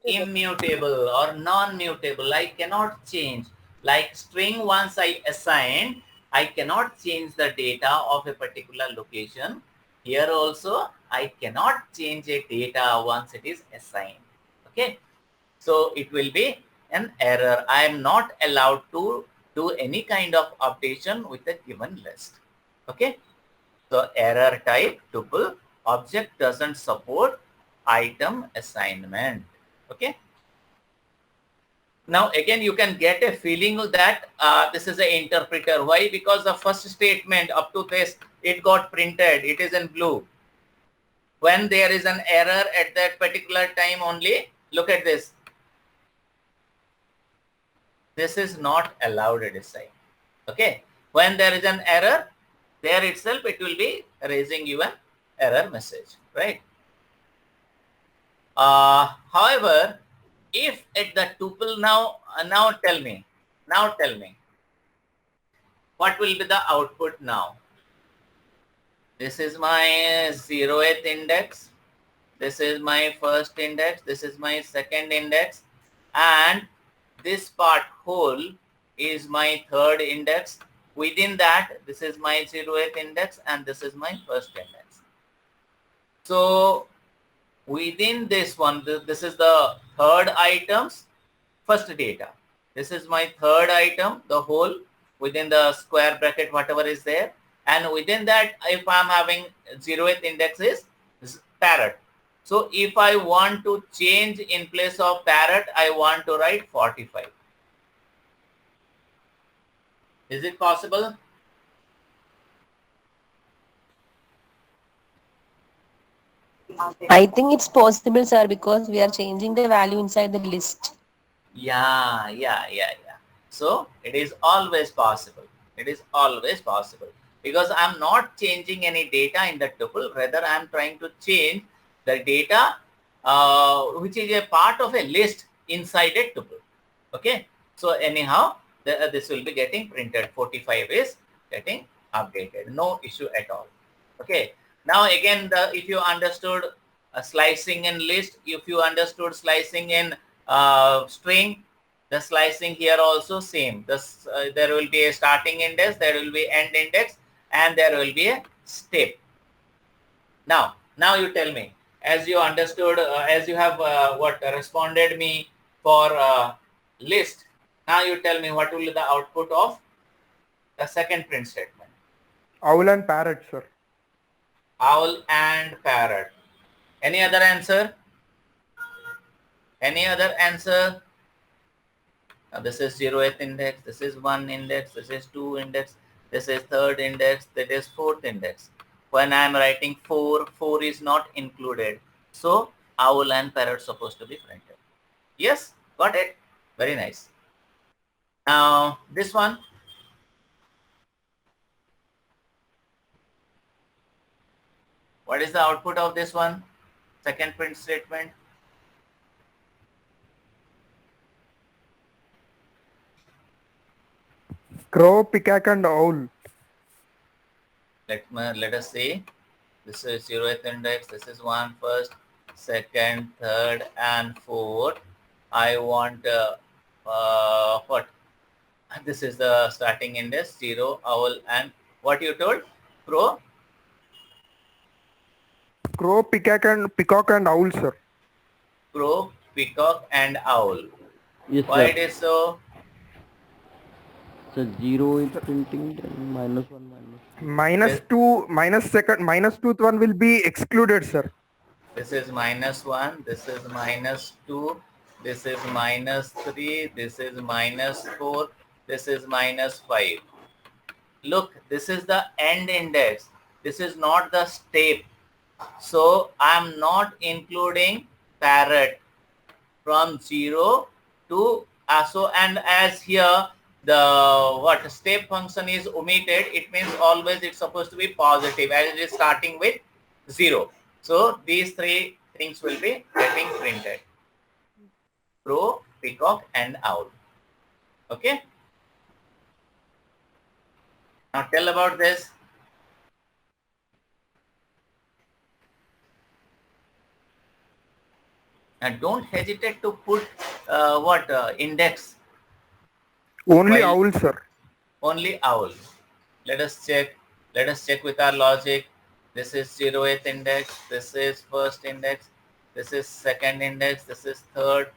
immutable or non-mutable. I cannot change. Like string, once I assign, I cannot change the data of a particular location. Here also, I cannot change a data once it is assigned. Okay. So it will be an error. I am not allowed to do any kind of updation with a given list. Okay. So error type tuple, object doesn't support item assignment. Okay. Now again, you can get a feeling that this is an interpreter. Why? Because the first statement up to this, it got printed. It is in blue. When there is an error at that particular time only, look at this. This is not allowed at this side. Okay. When there is an error, there itself it will be raising you an error message, right? However, if at the tuple now tell me, what will be the output now? This is my 0th index. This is my first index. This is my second index. And this part whole is my third index. Within that, this is my 0th index and this is my first index. So within this one, this is the third item's first data. This is my third item, the whole within the square bracket, whatever is there. And within that, if I'm having 0th index is parrot. So if I want to change in place of parrot, I want to write 45. Is it possible? I think it's possible, sir, because we are changing the value inside the list. Yeah. So it is always possible. It is always possible because I'm not changing any data in the tuple. Rather, I'm trying to change the data which is a part of a list inside a tuple. Okay. So anyhow, this will be getting printed. 45 is getting updated. No issue at all. Okay. Now again, if you understood slicing in list, if you understood slicing in string, the slicing here also same. This there will be a starting index, there will be end index, and there will be a step. Now you tell me, as you understood, as you have responded me for list. Now you tell me what will be the output of the second print statement. Owl and parrot, sir. Owl and parrot. Any other answer? Any other answer? Now this is 0th index, this is 1 index, this is 2 index, this is 3rd index, that is 4th index. When I am writing 4, 4 is not included. So owl and parrot supposed to be printed. Yes, got it? Very nice. Now this one. What is the output of this one? Second print statement. Crow, peacock, and owl. Let us see. This is 0th index. This is 1 first, 2nd, 3rd, and 4th. I want what? This is the starting index 0, owl, and what you told? Crow, Crow, peacock, and owl, sir. crow, peacock, and owl. Yes, Why sir. it is so? So 0 is printing, then minus 1, Minus 2, minus 2th one will be excluded, sir. This is minus 1, this is minus 2, this is minus 3, this is minus 4, this is minus 5. Look, this is the end index. This is not the step. So I am not including parrot from 0 to and as here the step function is omitted, it means always it's supposed to be positive as it is starting with 0. So these three things will be getting printed. Crow, peacock, and owl. Okay. Now tell about this. And don't hesitate to put index. Only While- owl, sir. Only owl. Let us check. Let us check with our logic. This is 0th index. This is first index. This is second index. This is third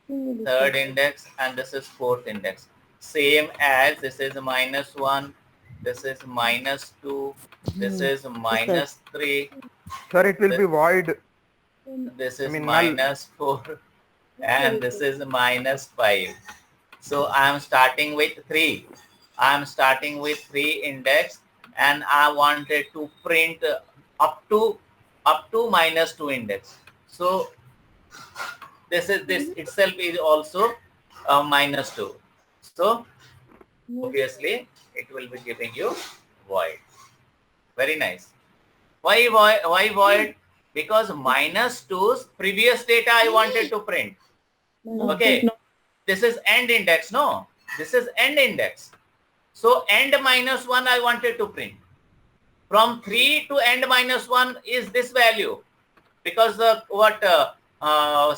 index, and this is fourth index. Same as this is minus 1. This is minus 2. This is minus 3. Sir, it will be void. This is null. minus 4. And this is minus 5. So I am starting with 3. I am starting with 3 index, and I wanted to print up to minus 2 index. So this itself is also minus 2. So obviously it will be giving you void. Very nice. Why void? Because minus 2's previous data I wanted to print. Okay. This is end index, no? This is end index. So end minus 1 I wanted to print. From 3 to end minus 1 is this value. Because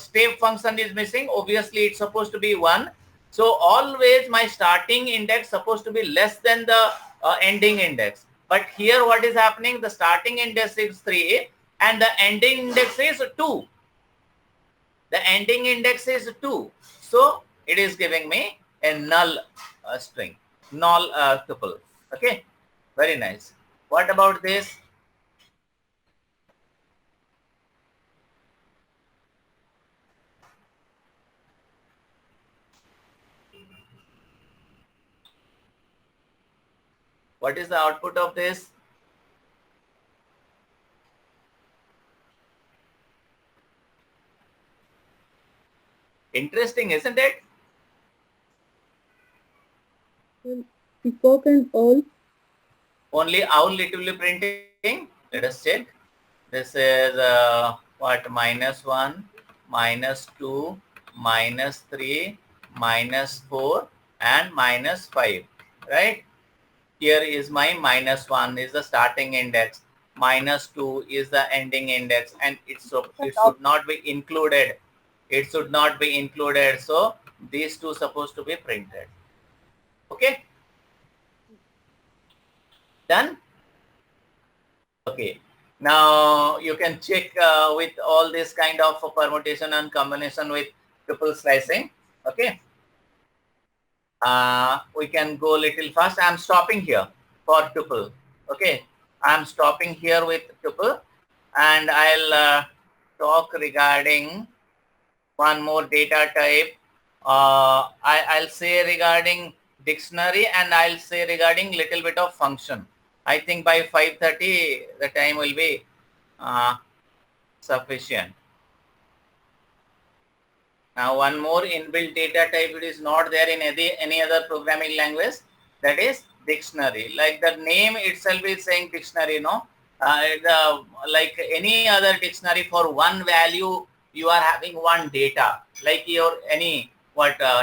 step function is missing, obviously it's supposed to be 1. So always my starting index supposed to be less than the ending index. But here what is happening? The starting index is 3 and the ending index is 2. The ending index is 2. So it is giving me a null string, null tuple. Okay, very nice. What about this? What is the output of this? Interesting, isn't it? Peacock and owl. Only owl it will be printing. Let us check. This is what, -1, -2, -3, -4, and -5, right? Here is my -1 is the starting index, -2 is the ending index, and it should not be included. It should not be included. So these two supposed to be printed. Okay. Done. Okay. Now you can check with all this kind of permutation and combination with tuple slicing. Okay. We can go little fast. I'm stopping here for tuple. Okay. I'm stopping here with tuple, and I'll talk regarding one more data type. I'll say regarding dictionary, and I'll say regarding little bit of function. I think by 5:30 the time will be sufficient. Now one more inbuilt data type, it is not there in any other programming language, that is dictionary. Like the name itself is saying dictionary, no? Like any other dictionary, for one value you are having one data, like your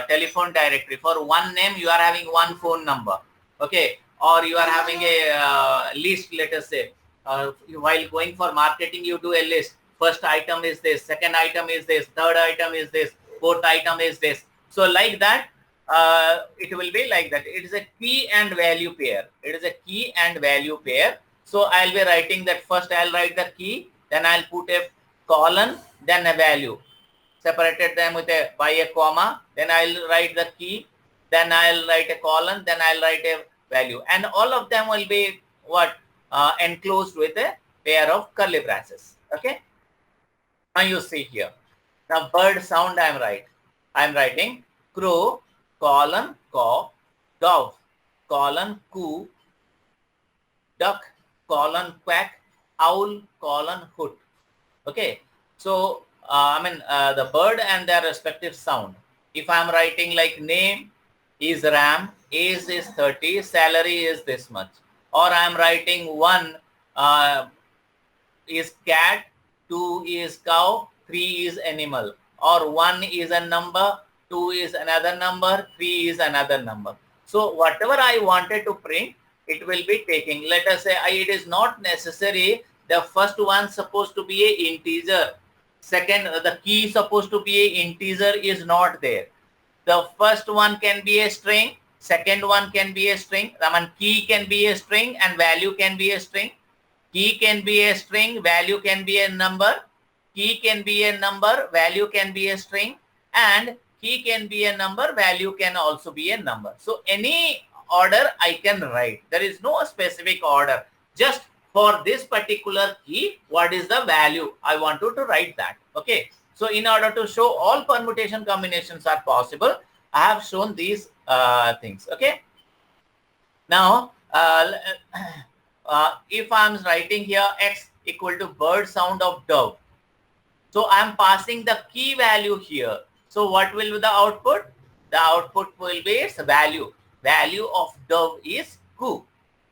telephone directory. For one name you are having one phone number, okay? Or you are having a list, let us say. While going for marketing, you do a list. First item is this, second item is this, third item is this, fourth item is this. So like that, it will be like that. It is a key and value pair. It is a key and value pair. So I'll be writing that first. I'll write the key, then I'll put a colon, then a value. Separated them by a comma. Then I'll write the key, then I'll write a colon, then I'll write a value, and all of them will be enclosed with a pair of curly braces. Okay. Now you see here. Now bird sound I'm writing crow, colon, caw, dove, colon, coo, duck, colon, quack, owl, colon, hoot. Okay. So the bird and their respective sound. If I'm writing like name is Ram, age is 30, salary is this much. Or I'm writing 1 is cat, 2 is cow, 3 is animal. Or 1 is a number, 2 is another number, 3 is another number. So whatever I wanted to print, it will be taking. Let us say it is not necessary the first one supposed to be a integer. Second, the key supposed to be a integer is not there. The first one can be a string, second one can be a string. Key can be a string and value can be a string. Key can be a string, value can be a number. Key can be a number, value can be a string, and key can be a number, value can also be a number. So any order I can write. There is no specific order. Just for this particular key, what is the value? I want to write that. Okay. So in order to show all permutation combinations are possible, I have shown these things. Okay. Now, if I'm writing here x equal to bird sound of dove, so I'm passing the key value here. So what will be the output? The output will be its value. Value of dove is coo.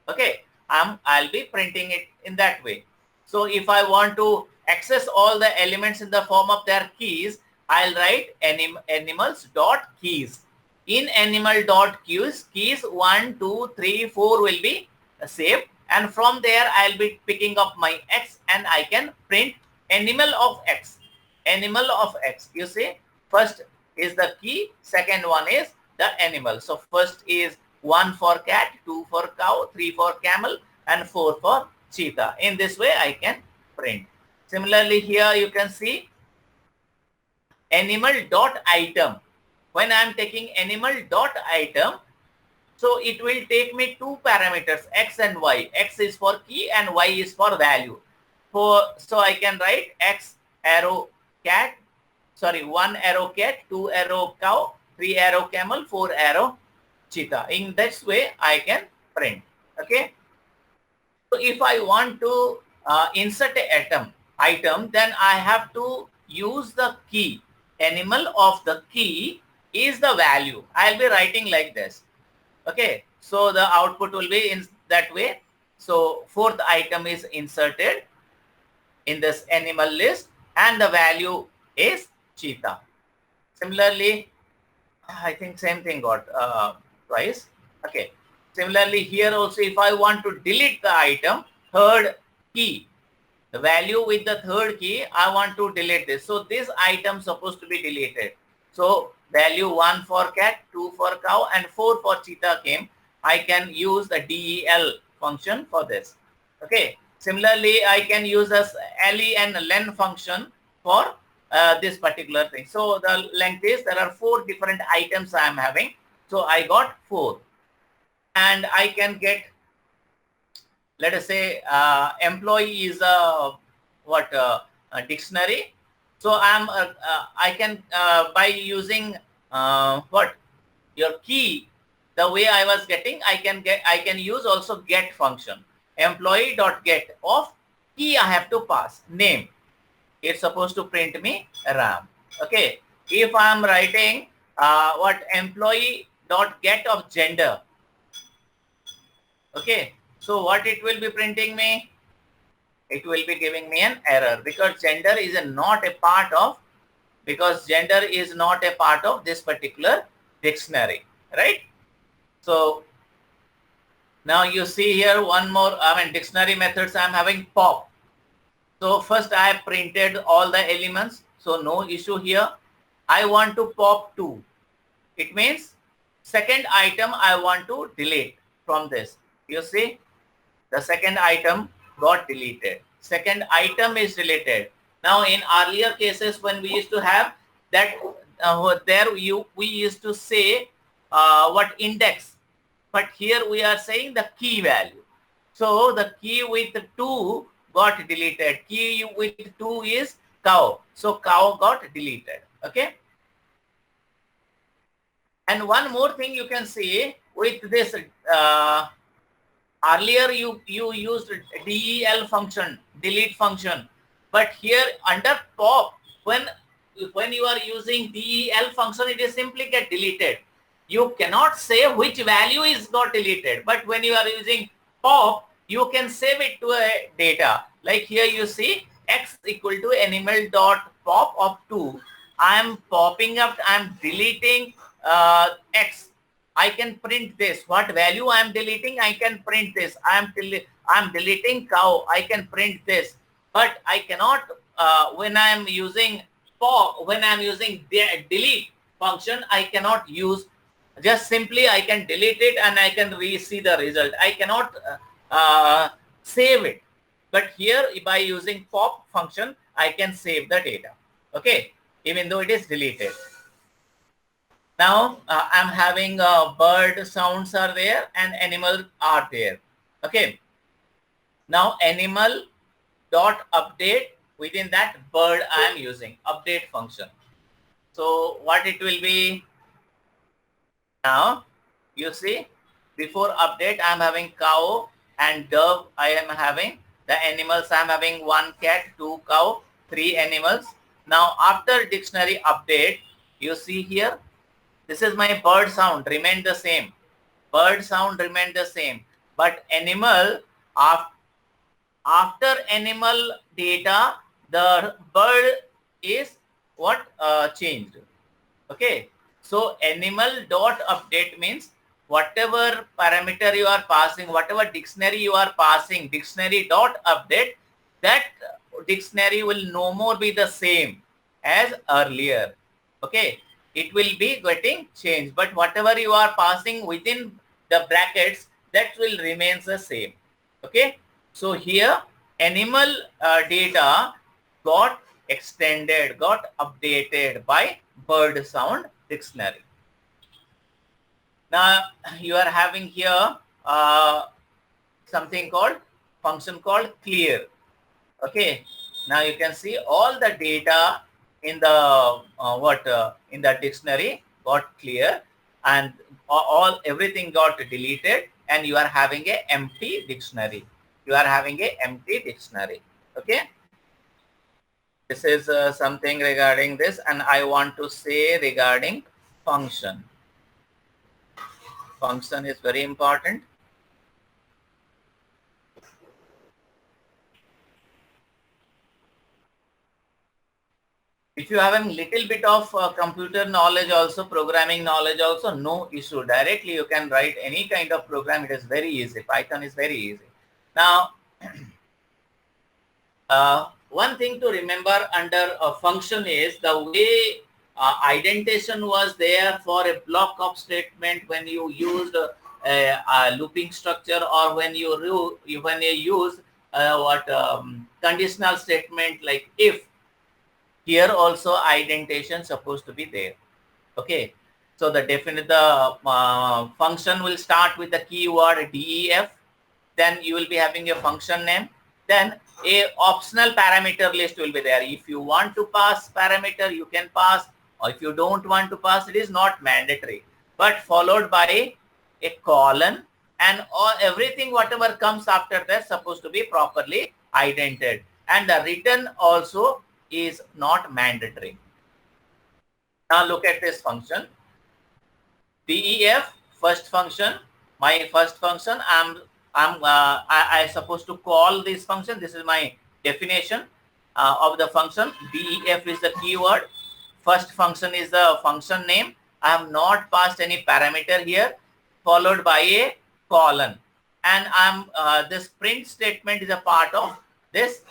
Okay. I'll be printing it in that way. So if I want to access all the elements in the form of their keys, I'll write animals dot keys. In animal dot keys, 1, 2, 3, 4 will be saved, and from there I'll be picking up my x and I can print animal of x. Animal of x. You see, first is the key, second one is the animal. So first is 1 for cat, 2 for cow, 3 for camel, and 4 for cheetah. In this way I can print. Similarly here you can see animal dot item. When I am taking animal dot item, so it will take me two parameters, x and y. X is for key and y is for value. So I can write x arrow cat, 1 arrow cat, 2 arrow cow, 3 arrow camel, 4 arrow cheetah. In this way I can print. Okay. So if I want to insert an item, then I have to use the key. animal of the key is the value. I'll be writing like this. Okay, so the output will be in that way. So fourth item is inserted in this animal list and the value is cheetah. Similarly, I think same thing got twice. Okay. Similarly, here also, if I want to delete the item, third key, the value with the third key, I want to delete this. So this item supposed to be deleted. So value 1 for cat, 2 for cow, and 4 for cheetah came. I can use the del function for this. Okay. Similarly, I can use this le and len function for this particular thing. So the length is, there are 4 different items I am having. So I got 4. And I can get, let us say, employee is a dictionary. So I can by using your key, the way I was getting, I can use also get function. Employee dot get of key I have to pass name. It's supposed to print me Ram. Okay. If I am writing employee dot get of gender. Okay. So what it will be printing me? It will be giving me an error because gender is not a part of this particular dictionary, right? So now you see here one more, dictionary methods I'm having pop. So first I have printed all the elements. So no issue here. I want to pop 2. It means second item I want to delete from this. You see, the second item got deleted. Second item is deleted. Now in earlier cases when we used to have that, we used to say what index. But here we are saying the key value. So the key with 2 got deleted. Key with 2 is cow. So cow got deleted. Okay. And one more thing you can see with this, earlier you used del function, delete function. But here under pop, when you are using del function, it is simply get deleted. You cannot say which value is got deleted. But when you are using pop, you can save it to a data. Like here you see x equal to animal dot pop of 2. I am popping up, I am deleting x. I can print this. What value I am deleting, I can print this. I am deleting cow, I can print this. But I cannot, when I am using pop, when I am using the delete function, I cannot use, just simply I can delete it and I can see the result. I cannot save it. But here by using pop function, I can save the data. Okay, even though it is deleted. Now I'm having bird sounds are there and animal are there. Okay. Now animal dot update, within that bird I am using update function. So what it will be? Now you see, before update I am having cow and dove. I am having the animals. I am having 1 cat, 2 cow, 3 animals. Now after dictionary update, you see here, this is my bird sound remained the same. Bird sound remained the same. But animal, after animal data, the bird is what changed. Okay. So animal dot update means whatever parameter you are passing, whatever dictionary you are passing, dictionary dot update, that dictionary will no more be the same as earlier. Okay. It will be getting changed, but whatever you are passing within the brackets, that will remain the same. Okay. So here animal data got extended, got updated by bird sound dictionary. Now you are having here something called function called clear. Okay. Now you can see all the data in the in the dictionary got clear and everything got deleted, and you are having a empty dictionary. You are having a empty dictionary. Okay. This is something regarding this, and I want to say regarding function. Function is very important. If you have a little bit of computer knowledge also, programming knowledge also, no issue. Directly you can write any kind of program. It is very easy. Python is very easy. Now, one thing to remember under a function is the way indentation was there for a block of statement when you used a looping structure, or when you use conditional statement like if. Here also indentation supposed to be there. Okay, so the function will start with the keyword def. Then you will be having a function name. Then a optional parameter list will be there. If you want to pass parameter, you can pass, or if you don't want to pass, it is not mandatory. But followed by a colon, and everything whatever comes after that supposed to be properly indented. And the return also is not mandatory. Now look at this function. def, first function, my first function, I supposed to call this function. This is my definition of the function. def is the keyword. First function is the function name. I have not passed any parameter here, followed by a colon. And this print statement is a part of this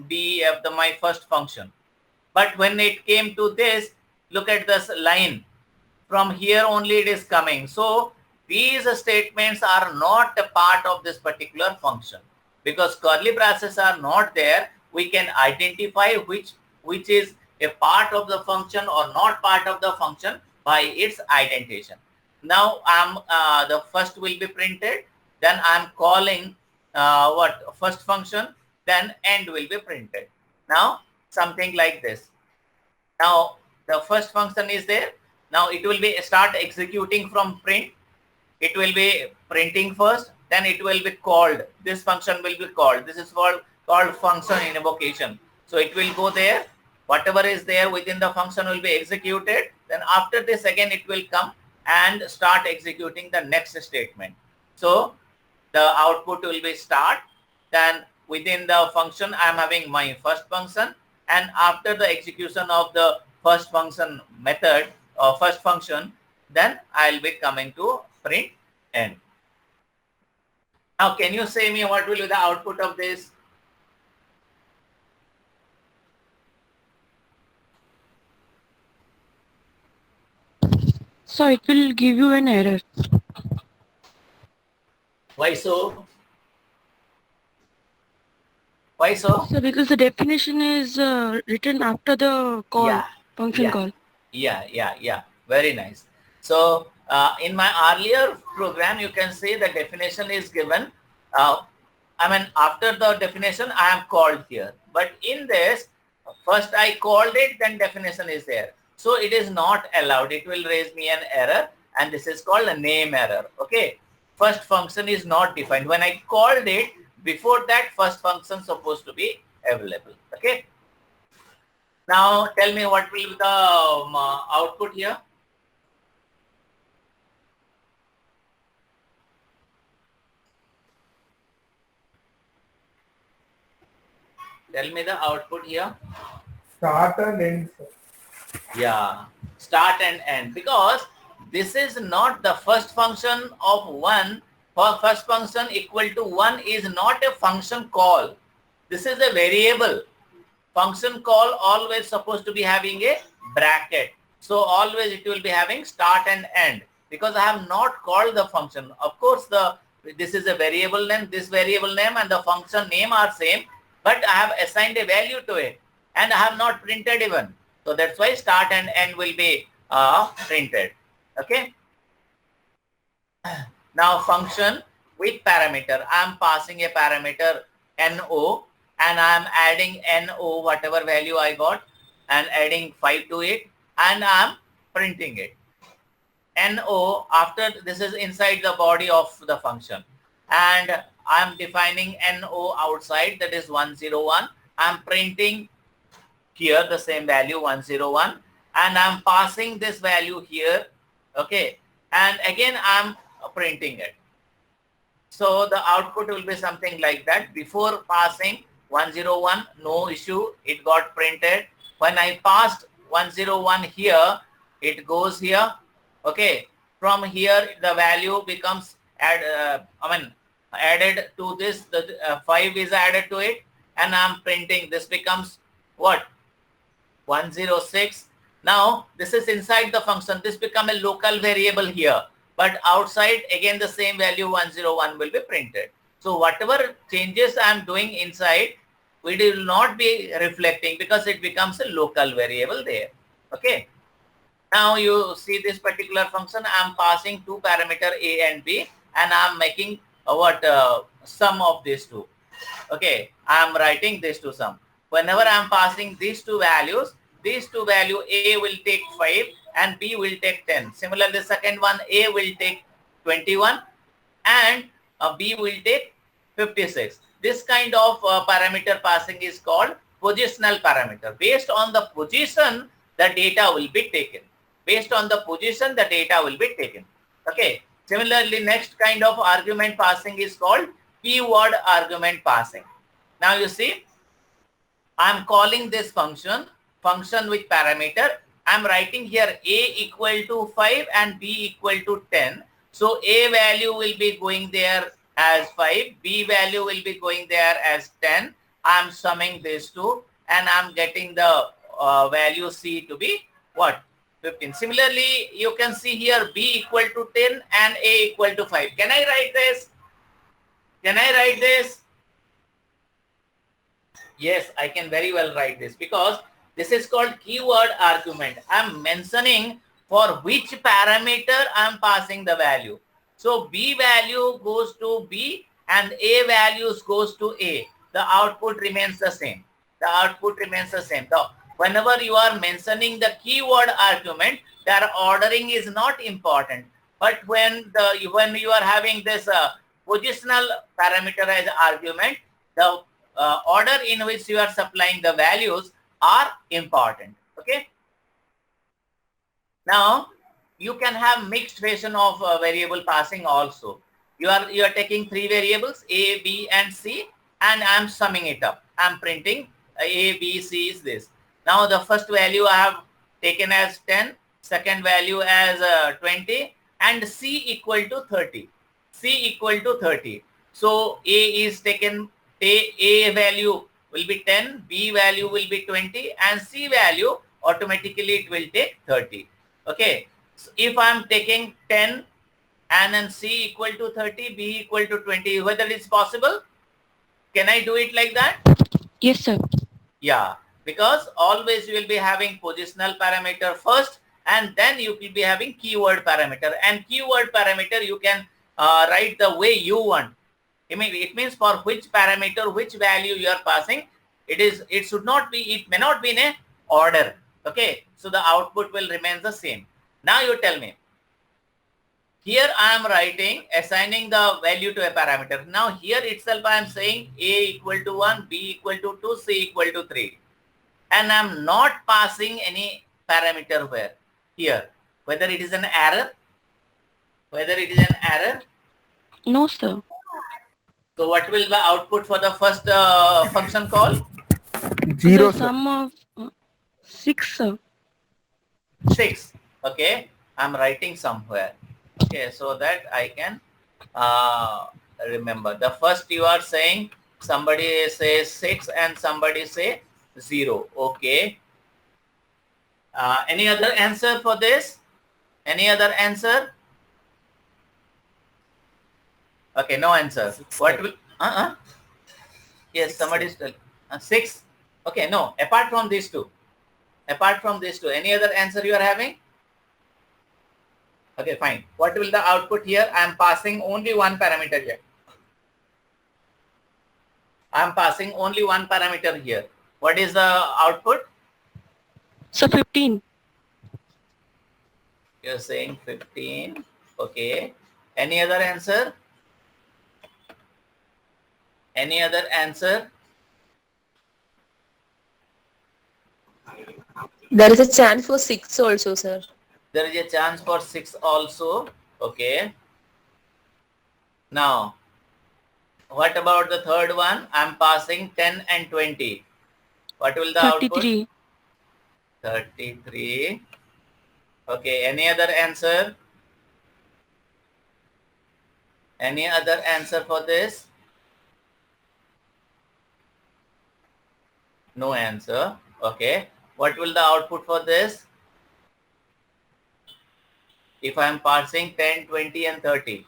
def, my first function. But when it came to this, look at this line. From here only it is coming. So these statements are not a part of this particular function. Because curly braces are not there, we can identify which is a part of the function or not part of the function by its indentation. Now the first will be printed, then I'm calling first function, then end will be printed. Now something like this. Now the first function is there. Now it will be start executing from print. It will be printing first, then it will be called. This function will be called. This is called function invocation. So it will go there. Whatever is there within the function will be executed. Then after this again it will come and start executing the next statement. So the output will be start. Then within the function I am having my first function, and after the execution of the first function method or first function, then I will be coming to print end. Now can you say me what will be the output of this? So it will give you an error. Why so? Why so? So because the definition is written after the call, Yeah, function yeah. call. Yeah. Very nice. So in my earlier program, you can see the definition is given. After the definition, I am called here. But in this, first I called it, then definition is there. So it is not allowed. It will raise me an error, and this is called a name error. Okay. First function is not defined. When I called it, before that first function supposed to be available. Okay. Now tell me what will be the output here. Tell me the output here. Start and end. Yeah, start and end, because this is not the first function of 1. For first function equal to 1 is not a function call. This is a variable. Function call always supposed to be having a bracket. So always it will be having start and end, because I have not called the function. Of course, this is a variable name, this variable name and the function name are same, but I have assigned a value to it and I have not printed even. So that's why start and end will be printed. Okay. Now function with parameter. I am passing a parameter NO, and I am adding NO whatever value I got and adding 5 to it, and I am printing it. NO, after this is inside the body of the function, and I am defining NO outside, that is 101. I am printing here the same value 101, and I'm passing this value here, okay, and again I'm printing it. So the output will be something like that. Before passing 101, no issue, it got printed. When I passed 101 here, it goes here, okay. From here the value becomes added to this, the 5 is added to it, and I'm printing. This becomes what? 106. Now this is inside the function. This become a local variable here, but outside again the same value 101 will be printed. So whatever changes I am doing inside, we will not be reflecting because it becomes a local variable there. Okay. Now you see this particular function, I am passing two parameter A and B, and I am making sum of these two. Okay, I am writing this to sum. Whenever I am passing these two values A will take 5 and B will take 10. Similarly, the second one, A will take 21 and B will take 56. This kind of parameter passing is called positional parameter. Based on the position, the data will be taken. Based on the position, the data will be taken. Okay. Similarly, next kind of argument passing is called keyword argument passing. Now you see, I am calling this function with parameter. I am writing here A equal to 5 and B equal to 10. So A value will be going there as 5, B value will be going there as 10. I am summing these two and I am getting the value C to be what? 15. Similarly, you can see here B equal to 10 and A equal to 5. Can I write this? Can I write this? Yes, I can very well write this because this is called keyword argument. I am mentioning for which parameter I am passing the value. So B value goes to B and A values goes to A. The output remains the same. The output remains the same. So whenever you are mentioning the keyword argument, their ordering is not important. But when you are having this positional parameter as argument, the order in which you are supplying the values are important. Okay. Now you can have mixed version of variable passing also. You are taking three variables A, B, and C, and I am summing it up. I am printing A, B, C is this. Now the first value I have taken as 10, second value as 20, and C equal to 30. C equal to 30. So A is taken, A value will be 10, B value will be 20, and C value automatically it will take 30. Okay. So if I am taking 10 and then C equal to 30, B equal to 20, whether it's possible? Can I do it like that? Yes, sir. Yeah, because always you will be having positional parameter first and then you will be having keyword parameter, and keyword parameter you can write the way you want. It means for which parameter, which value you are passing, it should not be, it may not be in a order. Okay, so the output will remain the same. Now you tell me, here I am writing, assigning the value to a parameter. Now here itself I am saying A equal to 1, B equal to 2, C equal to 3. And I am not passing any parameter here. Whether it is an error? Whether it is an error? No, sir. So what will the output for the first function call? 0, The sir. sum of 6, sir. 6. Okay, I'm writing somewhere. Okay, so that I can remember. The first you are saying, somebody says 6 and somebody say 0. Okay. Any other answer for this? Any other answer? Okay, no answer. What will? Yes, somebody is 6. Okay, no. Apart from these two, any other answer you are having? Okay, fine. What will the output here? I am passing only one parameter here. I am passing only one parameter here. What is the output? So 15. You're saying 15. Okay. Any other answer? Any other answer? There is a chance for 6 also, sir. There is a chance for 6 also. Okay. Now, what about the third one? I'm passing 10 and 20. What will the output? 33. 33. Okay. Any other answer? Any other answer for this? No answer. Okay. What will the output for this? If I am passing 10, 20 and 30.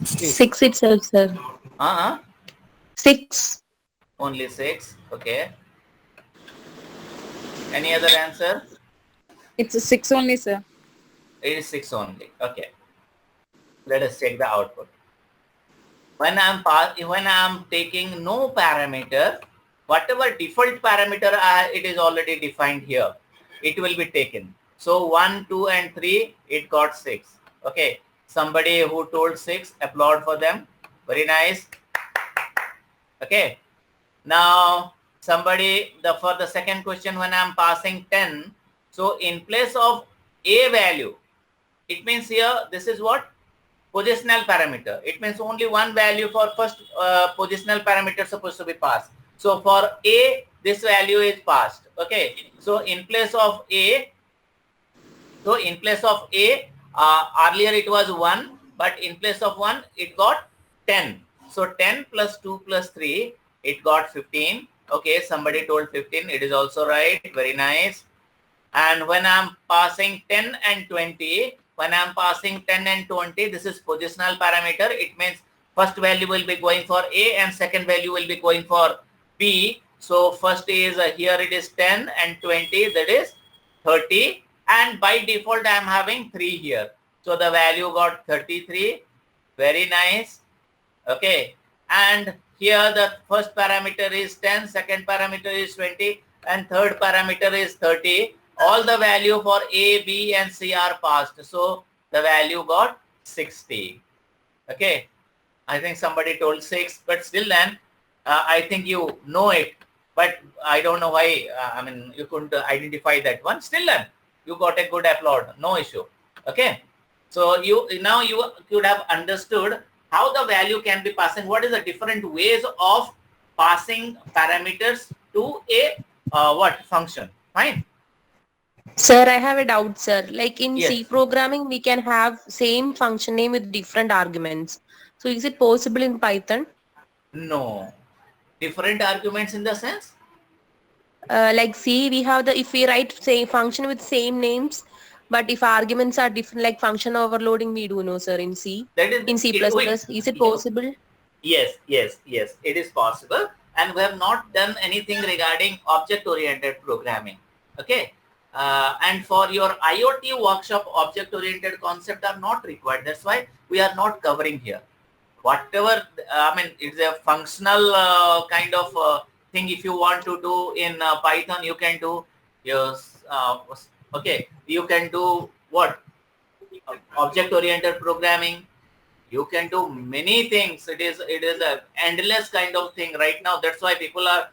6 itself, sir. 6. Only 6. Okay. Any other answer? It's a 6 only, sir. It is 6 only. Okay. Let us check the output. When I'm taking no parameter, whatever default parameter it is already defined here, it will be taken. So 1, 2 and 3, it got 6. Okay. Somebody who told 6, applaud for them. Very nice. Okay. Now somebody, for the second question, when I'm passing 10, so in place of a value, it means here, this is what? Positional parameter. It means only one value for first positional parameter supposed to be passed. So for a, this value is passed. Okay. So in place of a, earlier it was 1, but in place of 1, it got 10. So 10 plus 2 plus 3, it got 15. Okay, somebody told 15. It is also right. Very nice. And when I'm passing 10 and 20, when I'm passing 10 and 20, this is positional parameter. It means first value will be going for A and second value will be going for B. So first is here it is 10 and 20, that is 30. And by default, I am having 3 here. So the value got 33. Very nice. Okay. And here the first parameter is 10, second parameter is 20, and third parameter is 30. All the value for A, B, and C are passed. So the value got 60. Okay. I think somebody told 6, but still then, I think you know it. But I don't know why, you couldn't identify that one. Still then, you got a good applaud. No issue. Okay. So now you could have understood how the value can be passing. What is the different ways of passing parameters to a function? Fine. Sir, I have a doubt, sir. Like in Yes. C programming, we can have same function name with different arguments. So is it possible in Python? No. Different arguments in the sense? Like C, we have if we write same function with same names, but if arguments are different, like function overloading, we do know, sir, in C. That is in C++, is it possible? Yes, it is possible. And we have not done anything regarding object-oriented programming. Okay. And for your IoT workshop, object-oriented concept are not required. That's why we are not covering here. Whatever, it's a functional kind of thing. If you want to do in Python, you can do. Yes. Okay. You can do what? Object-oriented programming. You can do many things. It is a endless kind of thing right now. That's why people are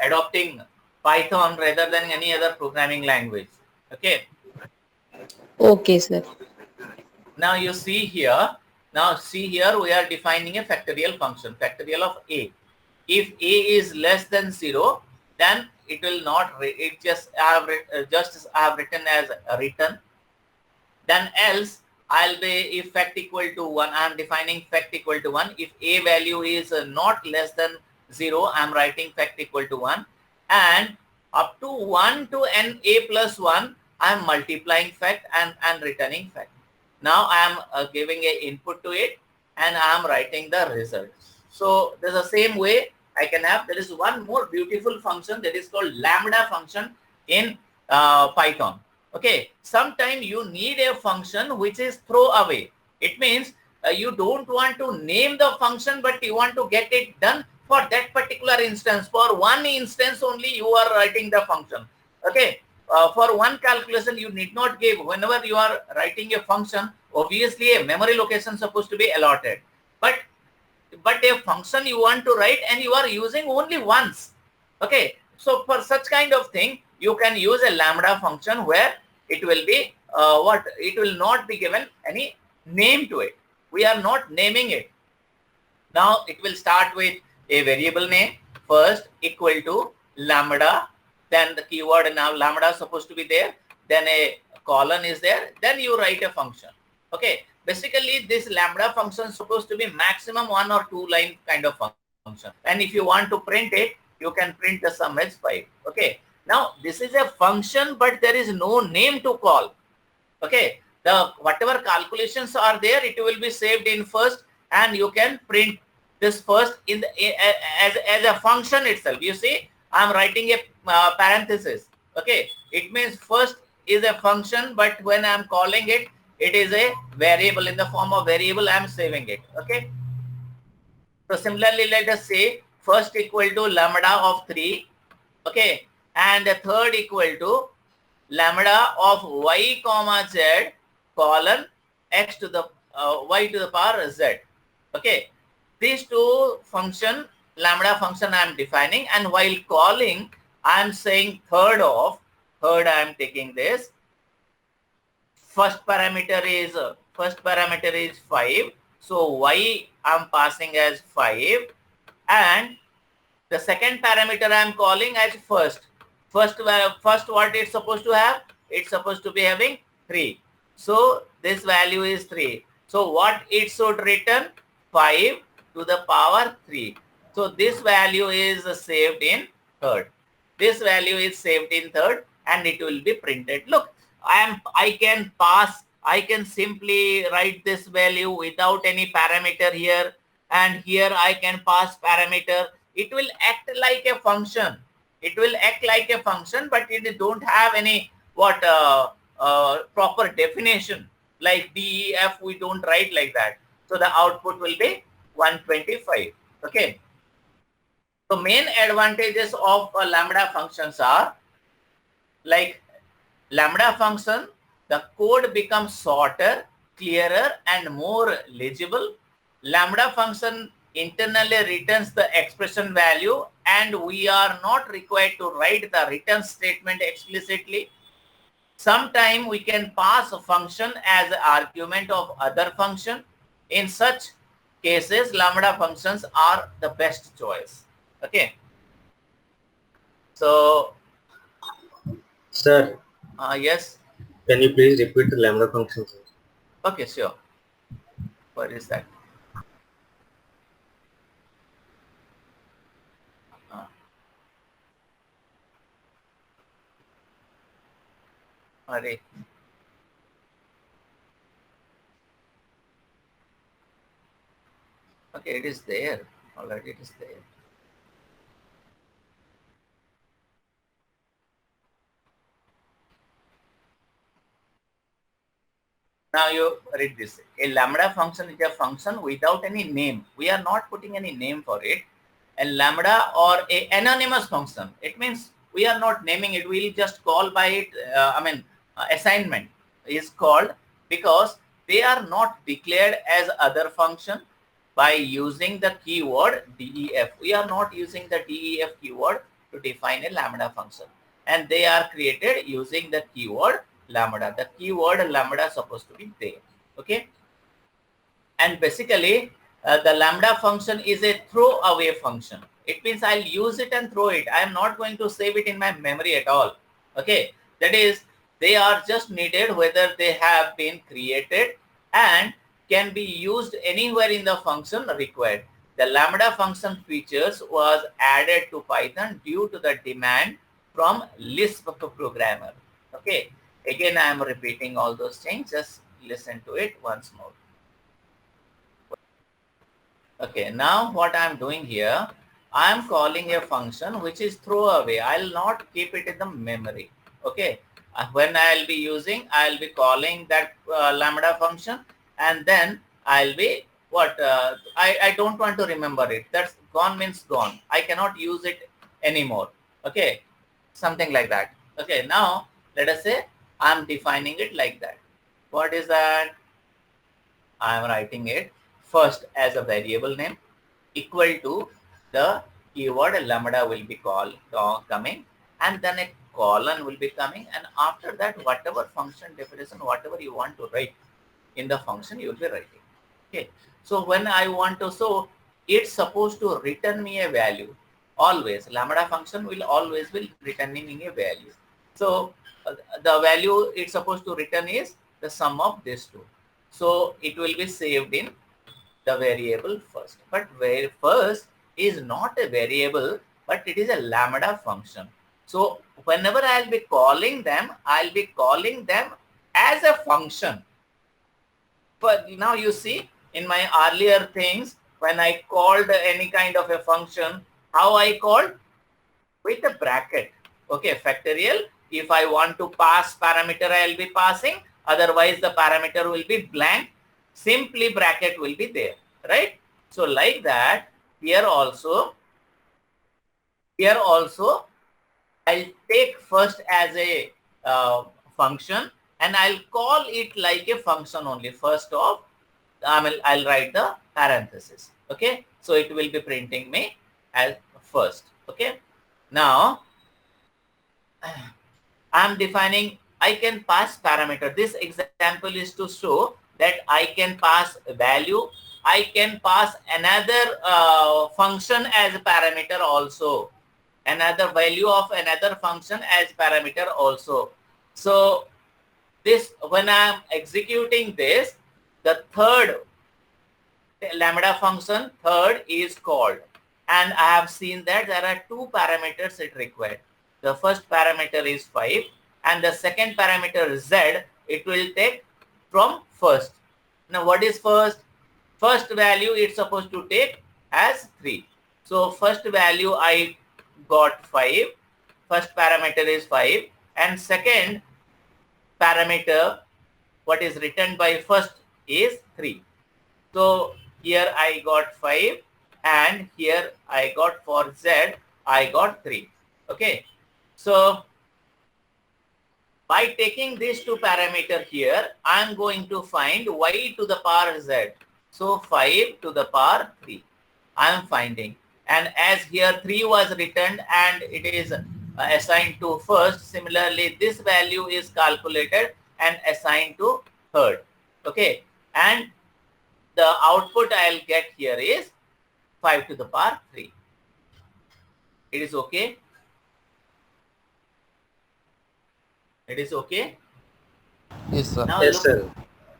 adopting Python rather than any other programming language. Okay. Okay, sir. Now you see here. Now see here, we are defining a factorial function, factorial of a. If a is less than 0, then it will not. It just I have written as a return. Then else I'll be, if fact equal to 1, I am defining fact equal to 1. If a value is not less than 0, I am writing fact equal to 1. And up to 1 to n a plus 1, I am multiplying fact and returning fact. Now I am giving a input to it and I am writing the results. So there's the same way I can have. There is one more beautiful function that is called lambda function in Python. Okay, sometimes you need a function which is throwaway. It means you don't want to name the function, but you want to get it done for that particular instance. For one instance only you are writing the function. Okay, for one calculation you need not give. Whenever you are writing a function, obviously a memory location is supposed to be allotted. But a function you want to write and you are using only once. Okay, so for such kind of thing, you can use a lambda function where it will be it will not be given any name to it. We are not naming it. Now it will start with a variable name first equal to lambda, then the keyword, now lambda is supposed to be there, then a colon is there, then you write a function. Okay, basically this lambda function is supposed to be maximum 1 or 2 line kind of function, and if you want to print it, you can print the sum as 5. Okay, now this is a function, but there is no name to call. Okay, the whatever calculations are there, it will be saved in first, and you can print this first in the as a function itself. You see, I am writing a parenthesis. Okay, it means first is a function, but when I am calling it, it is a variable. In the form of variable, I am saving it. Okay, so similarly, let us say first equal to lambda of 3. Okay, and the third equal to lambda of y comma z colon x to the y to the power z. Okay, these two function, lambda function I am defining, and while calling I am saying third I am taking this. First parameter is 5, so y I am passing as 5, and the second parameter I am calling as first. First what it's supposed to have? It's supposed to be having 3. So this value is 3. So what it should return? 5 to the power 3. So this value is saved in third. This value is saved in third, and it will be printed. Look, I can simply write this value without any parameter here, and here I can pass parameter. It will act like a function. It will act like a function, but it don't have any proper definition. Like DEF, we don't write like that. So the output will be 125. Okay. So main advantages of lambda functions are, like lambda function, the code becomes shorter, clearer, and more legible. Lambda function internally returns the expression value, and we are not required to write the return statement explicitly. Sometime we can pass a function as an argument of other function. In such cases, lambda functions are the best choice. Okay. So, sir. Yes. Can you please repeat the lambda function? Okay, sure. What is that? Array. Okay, it is there. Already it is there. Now you read this. A lambda function is a function without any name. We are not putting any name for it. A lambda or a anonymous function. It means we are not naming it. We'll just call by it. Assignment is called because they are not declared as other function by using the keyword def. We are not using the def keyword to define a lambda function, and they are created using the keyword lambda. The keyword lambda is supposed to be there. Okay, and basically the lambda function is a throwaway function. It means I'll use it and throw it. I am not going to save it in my memory at all. Okay, that is, they are just needed whether they have been created and can be used anywhere in the function required. The lambda function features was added to Python due to the demand from Lisp programmer. Okay, again I am repeating all those things. Just listen to it once more. Okay, now what I am doing here, I am calling a function which is throwaway. I'll not keep it in the memory. Okay, when I'll be using, I'll be calling that lambda function, and then I'll be I don't want to remember it. That's gone means gone. I cannot use it anymore. Okay, something like that. Okay, now let us say I'm defining it like that. What is that? I'm writing it first as a variable name equal to the keyword lambda will be coming, and then a colon will be coming, and after that whatever function definition, whatever you want to write in the function, you will be writing. Okay, so when I want to, so it's supposed to return me a value. Always lambda function will always be returning me a value. So the value it's supposed to return is the sum of these two. So it will be saved in the variable first. But where first is not a variable, but it is a lambda function. So whenever I'll be calling them, I'll be calling them as a function. But now you see in my earlier things, when I called any kind of a function, how I called? With a bracket. Okay, factorial. If I want to pass parameter, I'll be passing. Otherwise, the parameter will be blank. Simply bracket will be there, right? So like that, here also, I'll take first as a function, and I'll call it like a function only. First of, I'll write the parenthesis. Okay, so it will be printing me as first. Okay, now I'm defining, I can pass parameter. This example is to show that I can pass a value. I can pass another function as a parameter also. Another value of another function as parameter also. So this, when I'm executing this, the third lambda function, third is called. And I have seen that there are two parameters it required. The first parameter is 5 and the second parameter is z. It will take from first. Now what is first? First value it's supposed to take as 3. So first value I got 5. First parameter is 5 and second parameter what is written by first is 3. So here I got 5 and here I got for z I got 3. Okay. So by taking these two parameters here, I am going to find y to the power z. So 5 to the power 3 I am finding. And as here 3 was returned and it is assigned to first, similarly this value is calculated and assigned to third. Okay. And the output I'll get here is 5 to the power 3. It is okay? It is okay? Yes, sir. Now Yes, sir.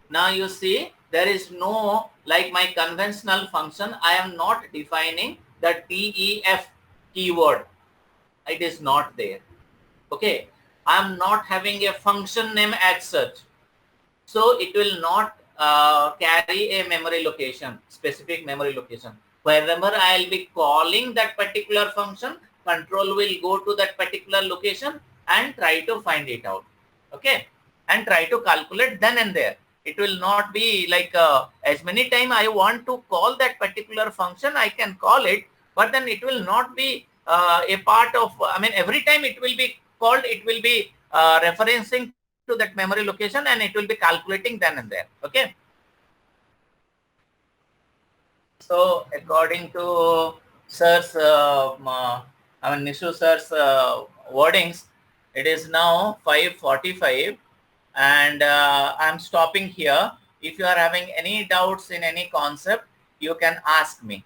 Now you see there is no, like my conventional function, I am not defining the DEF keyword. It is not there. Okay. I am not having a function name as such. So it will not carry a memory location, specific memory location. Wherever I will be calling that particular function, control will go to that particular location and try to find it out. Okay. And try to calculate then and there. It will not be like as many times I want to call that particular function, I can call it, but then it will not be a part of, I mean, every time it will be called, it will be referencing to that memory location and it will be calculating then and there. Okay. So according to sir's, Nishu sir's wordings, it is now 5:45 and I'm stopping here. If you are having any doubts in any concept, you can ask me.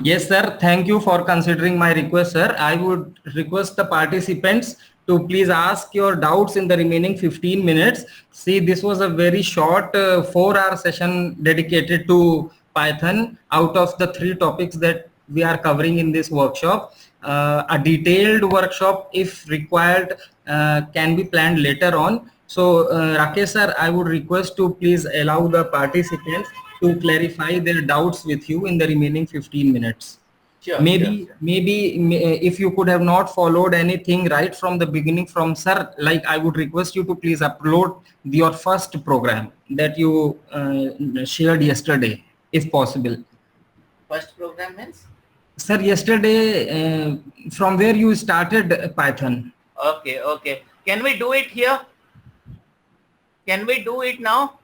Yes, sir. Thank you for considering my request, sir. I would request the participants to please ask your doubts in the remaining 15 minutes. See, this was a very short 4-hour session dedicated to Python out of the 3 topics that we are covering in this workshop. A detailed workshop, if required, can be planned later on. So, Rakesh sir, I would request to please allow the participants to clarify their doubts with you in the remaining 15 minutes. Sure, maybe sure. If you could have not followed anything right from the beginning from sir, like I would request you to please upload your first program that you shared yesterday, if possible. First program means? Sir, yesterday from where you started Python. Okay, okay. Can we do it here? Can we do it now?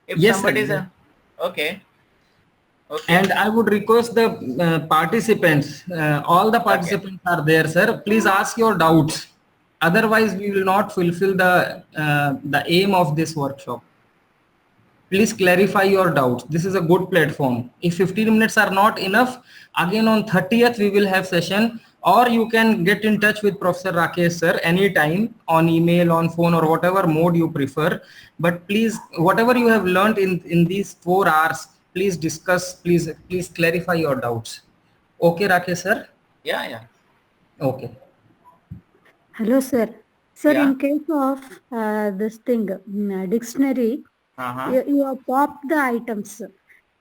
If Yes, somebody sir. Okay. Okay. And I would request the participants, all the participants are there, sir. Please ask your doubts. Otherwise, we will not fulfill the aim of this workshop. Please clarify your doubts. This is a good platform. If 15 minutes are not enough, again on 30th we will have session, or you can get in touch with Professor Rakesh sir anytime on email, on phone, or whatever mode you prefer. But please, whatever you have learned in these 4 hours, please discuss, please clarify your doubts. Okay, Rakesh sir? Yeah, yeah. Okay. Hello, sir. Sir, Yeah. in case of this thing, dictionary, you have popped the items.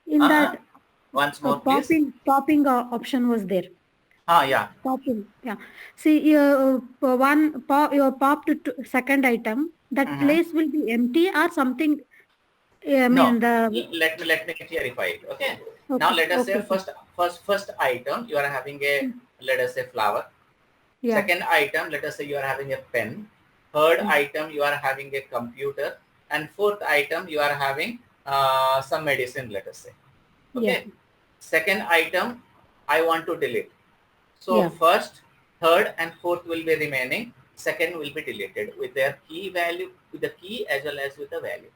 In that, Once more, please. popping option was there. Yeah. Popping, yeah. See, you popped to second item. That place will be empty or something. I mean let me clarify it. Okay. Now let us say first item you are having a, let us say, flower. Yeah. Second item, let us say you are having a pen. Third item, you are having a computer. And fourth item, you are having some medicine, let us say. Okay. Yeah. Second item, I want to delete. So first, third, and fourth will be remaining. Second will be deleted with their key value, with the key as well as with the value.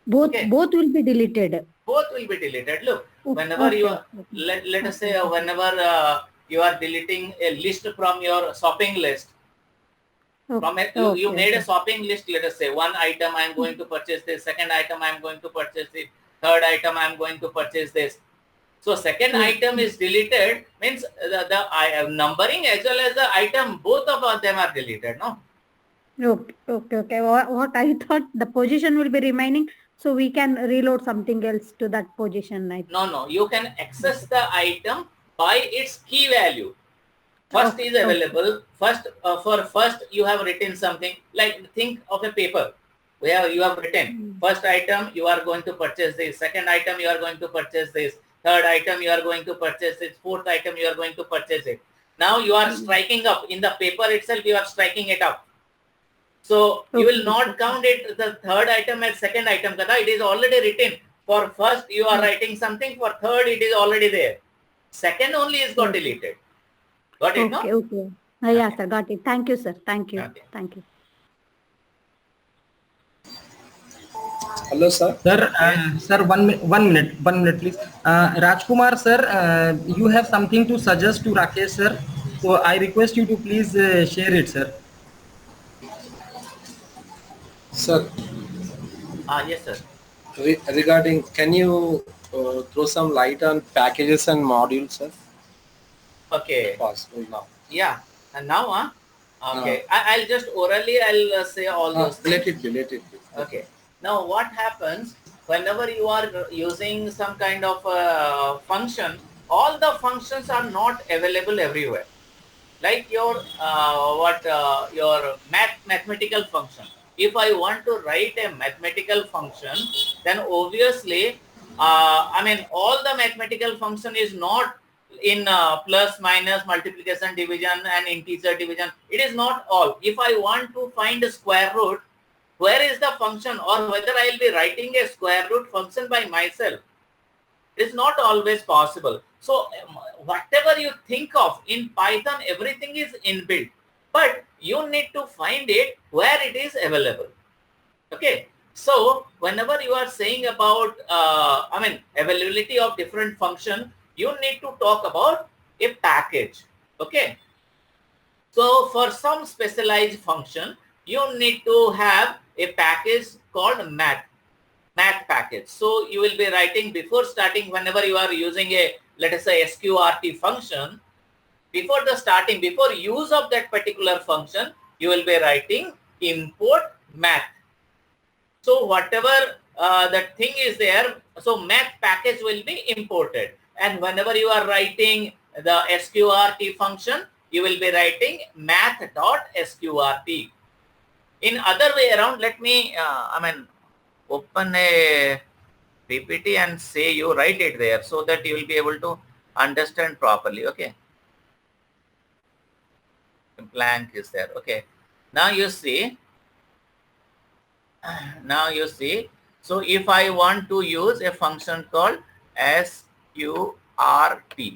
Both will be deleted. Both will be deleted. Look, whenever you are, let us say whenever you are deleting a list from your shopping list. You made a shopping list, let us say one item I am going to purchase this, second item I am going to purchase this, third item I am going to purchase this. So second item is deleted, means the numbering as well as the item, both of them are deleted, no? Okay. What I thought, the position will be remaining, so we can reload something else to that position. No, you can access the item by its key value. First is available. First, for first you have written something, like think of a paper where you have written first item you are going to purchase this, second item you are going to purchase this, third item you are going to purchase this, fourth item you are going to purchase it. Now you are striking up in the paper itself, you are striking it up. So you will not count it the third item as second item, it is already written. For first you are writing something, for third it is already there. Second only is got deleted. Got it, no? Okay. Yeah, sir, got it. Thank you, sir. Thank you. Okay. Thank you. Hello, sir. Sir, one minute, please. Rajkumar, sir, you have something to suggest to Rakesh, sir. So I request you to please share it, sir. Sir. Yes, sir. Regarding, can you throw some light on packages and modules, sir? Okay. Possible now. Yeah. And now, okay. I'll just orally, I'll say all those things. Let it be. Okay. Now, what happens whenever you are using some kind of function, all the functions are not available everywhere. Like your your mathematical function. If I want to write a mathematical function, then obviously, all the mathematical function is not in plus, minus, multiplication, division, and integer division. It is not all. If I want to find a square root, where is the function, or whether I will be writing a square root function by myself, it is not always possible. So whatever you think of in Python, everything is inbuilt, but you need to find it where it is available. Okay. So whenever you are saying about, availability of different function, you need to talk about a package. Okay. So for some specialized function, you need to have a package called math package. So you will be writing before starting, whenever you are using a, let us say, sqrt function, before use of that particular function, you will be writing import math. So whatever that thing is there, so math package will be imported. And whenever you are writing the sqrt function, you will be writing math.sqrt. In other way around, let me, open a PPT and say you write it there so that you will be able to understand properly. Okay. Blank is there. Okay. Now you see, So if I want to use a function called sqrt,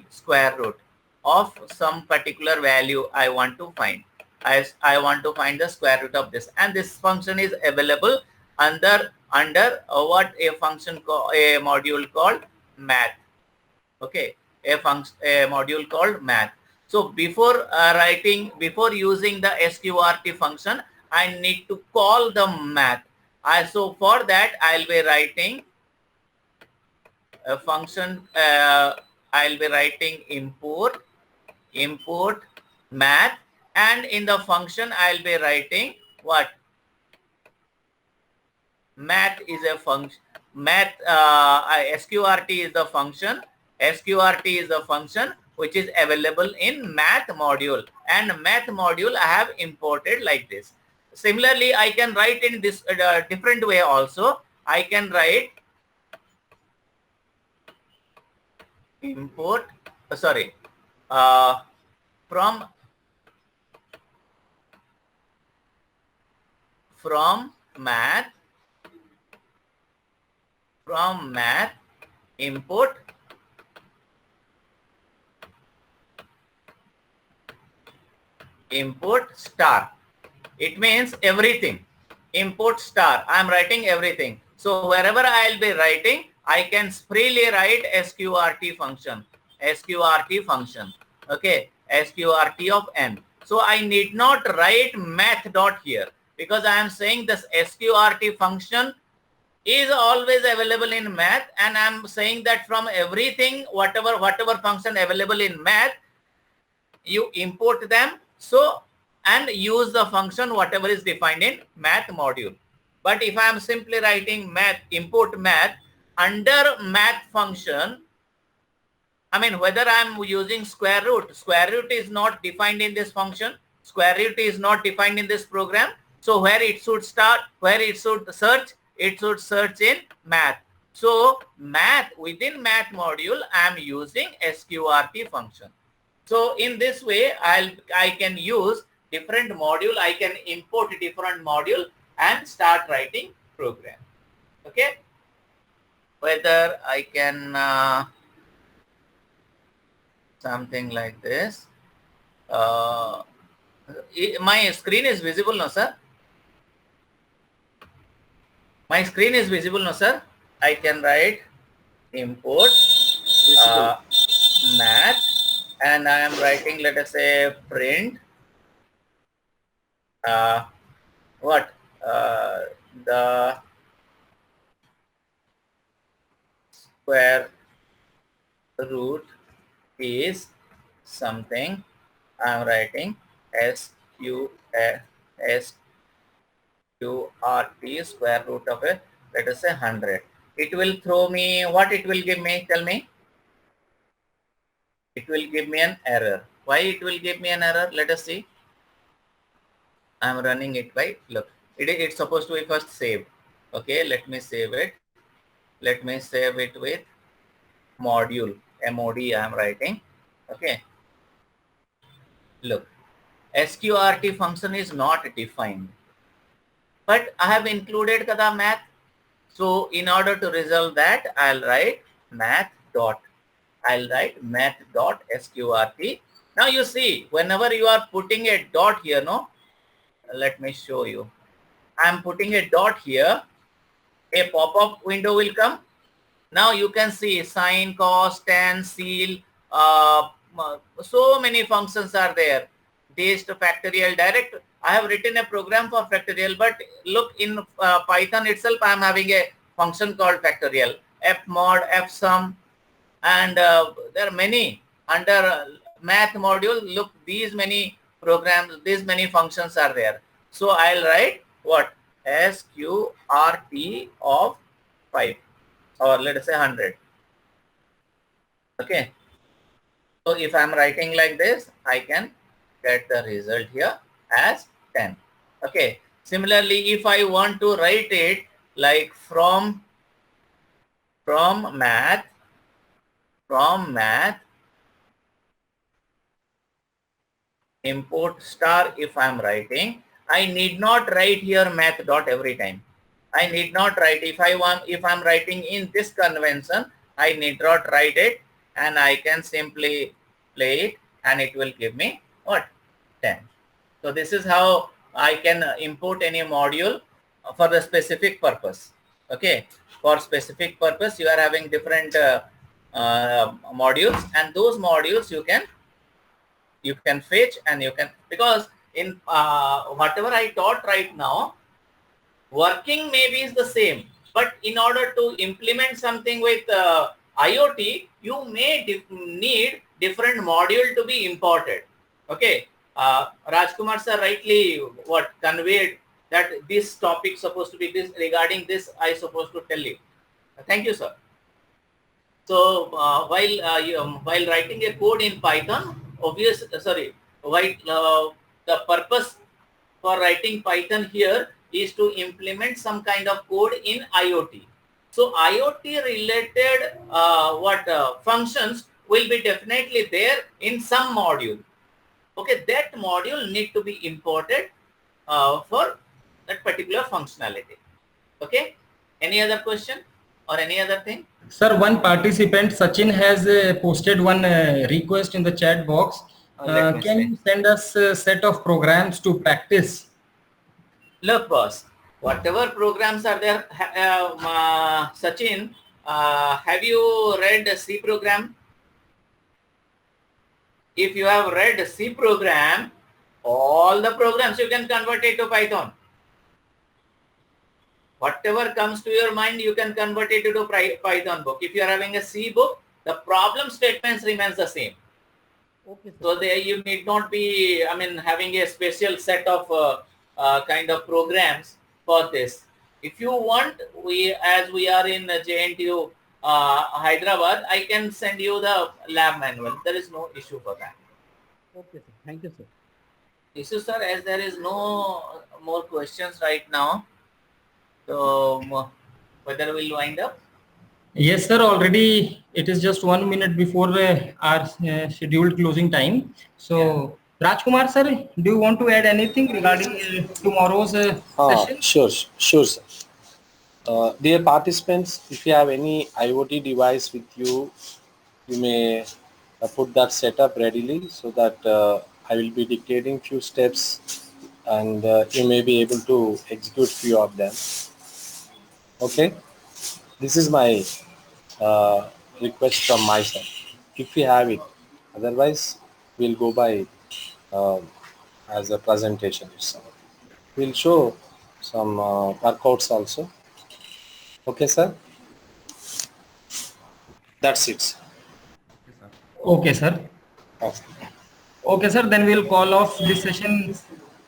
square root of some particular value I want to find. I want to find the square root of this, and this function is available under what a function a module called math. Okay, a module called math. So before before using the sqrt function, I need to call the math. So for that, I'll be writing a function. I'll be writing import math, and in the function I'll be writing what? Math is a function. Math sqrt is the function. Sqrt is the function which is available in math module, and math module I have imported like this. Similarly, I can write in this different way also. I can write import, from math import star. It means everything. Import star. I am writing everything. So wherever I will be writing, I can freely write sqrt function. Okay, sqrt of n. So I need not write math dot here, because I am saying this sqrt function is always available in math, and I am saying that from everything, whatever function available in math, you import them. So, and use the function whatever is defined in math module. But if I am simply writing math, import math under math function, I mean, whether I am using square root is not defined in this function. Square root is not defined in this program. So where it should start, where it should search in math. So math, within math module, I am using sqrt function. So in this way, I can use different module. I can import different module and start writing program. Okay. Whether I can something like this. My screen is visible now, sir. My screen is visible now, sir. I can write import math, and I am writing, let us say, print the square root is something. I am writing sqrt square root of a, let us say, 100. It will throw me, what it will give me? Tell me. It will give me an error. Why it will give me an error? Let us see. I am running it by, look, it's supposed to be first saved. Okay, let me save it. Let me save it with module, MOD I am writing. Okay. Look, sqrt function is not defined, but I have included the math. So in order to resolve that, I'll write math dot sqrt. Now you see, whenever you are putting a dot here, no, let me show you. I'm putting a dot here, a pop-up window will come. Now you can see sine, cos, tan, seal, so many functions are there. Dist, factorial, direct. I have written a program for factorial, but look, in Python itself, I am having a function called factorial, fmod, fsum, and there are many under math module. Look, these many programs, these many functions are there. So I'll write what? sqrt of 5, or let us say 100. Okay. So if I'm writing like this, I can get the result here as 10. Okay. Similarly, if I want to write it like from math import star, if I'm writing, I need not write here math dot every time. I need not write. If I'm writing in this convention, I need not write it, and I can simply play it, and it will give me what? 10. So this is how I can import any module for the specific purpose. Okay, for specific purpose, you are having different modules, and those modules you can fetch, and you can, because in whatever I taught right now, working maybe is the same, but in order to implement something with IoT, you may need different module to be imported. Okay, Rajkumar sir rightly conveyed that this topic supposed to be this, regarding this I supposed to tell you. Thank you, sir. So while writing a code in Python, the purpose for writing Python here is to implement some kind of code in IoT. So IoT related functions will be definitely there in some module. Okay, that module need to be imported for that particular functionality. Okay, any other question or any other thing? Sir, one participant, Sachin, has posted one request in the chat box. Can you send us a set of programs to practice? Look, boss, whatever programs are there, Sachin, have you read C program? If you have read C program, all the programs you can convert it to Python. Whatever comes to your mind, you can convert it to Python book. If you are having a C book, the problem statements remains the same. Okay, so there you need not be, having a special set of kind of programs for this. If you want, as we are in JNTU Hyderabad, I can send you the lab manual. There is no issue for that. Okay, sir. Thank you, sir. Issue, sir, as there is no more questions right now. So whether we'll wind up? Yes, sir. Already it is just 1 minute before our scheduled closing time. So, yeah. Rajkumar sir, do you want to add anything regarding tomorrow's session? Sure, sir. Dear participants, if you have any IoT device with you, you may put that setup readily so that I will be dictating few steps and you may be able to execute few of them. Okay, this is my request from my side, if you have it. Otherwise, we'll go by as a presentation itself. We'll show some workouts also. Okay, sir. That's it. Okay, sir. Okay, sir. Then we'll call off this session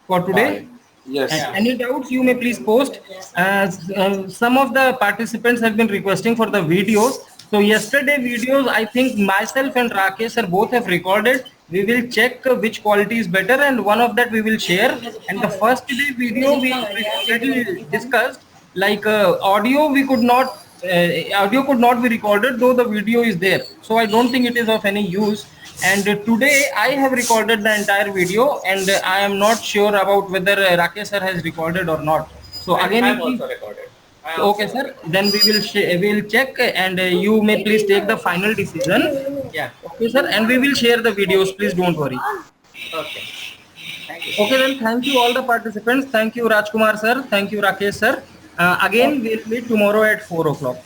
for today. Yes. Any doubts you may please post. Some of the participants have been requesting for the videos. So yesterday videos, I think myself and Rakesh sir both have recorded. We will check which quality is better, and one of that we will share. And the first day video we already discussed, like audio could not be recorded, though the video is there. So I don't think it is of any use. And today I have recorded the entire video, and I am not sure about whether Rakesh sir has recorded or not. So again, I have also recorded. Okay, sir. Then we will check, and you may please take the final decision. Yeah. Okay, sir. And we will share the videos. Please don't worry. Okay. Thank you. Okay, then thank you all the participants. Thank you Rajkumar sir. Thank you Rakesh sir. Again, we'll meet tomorrow at 4 o'clock.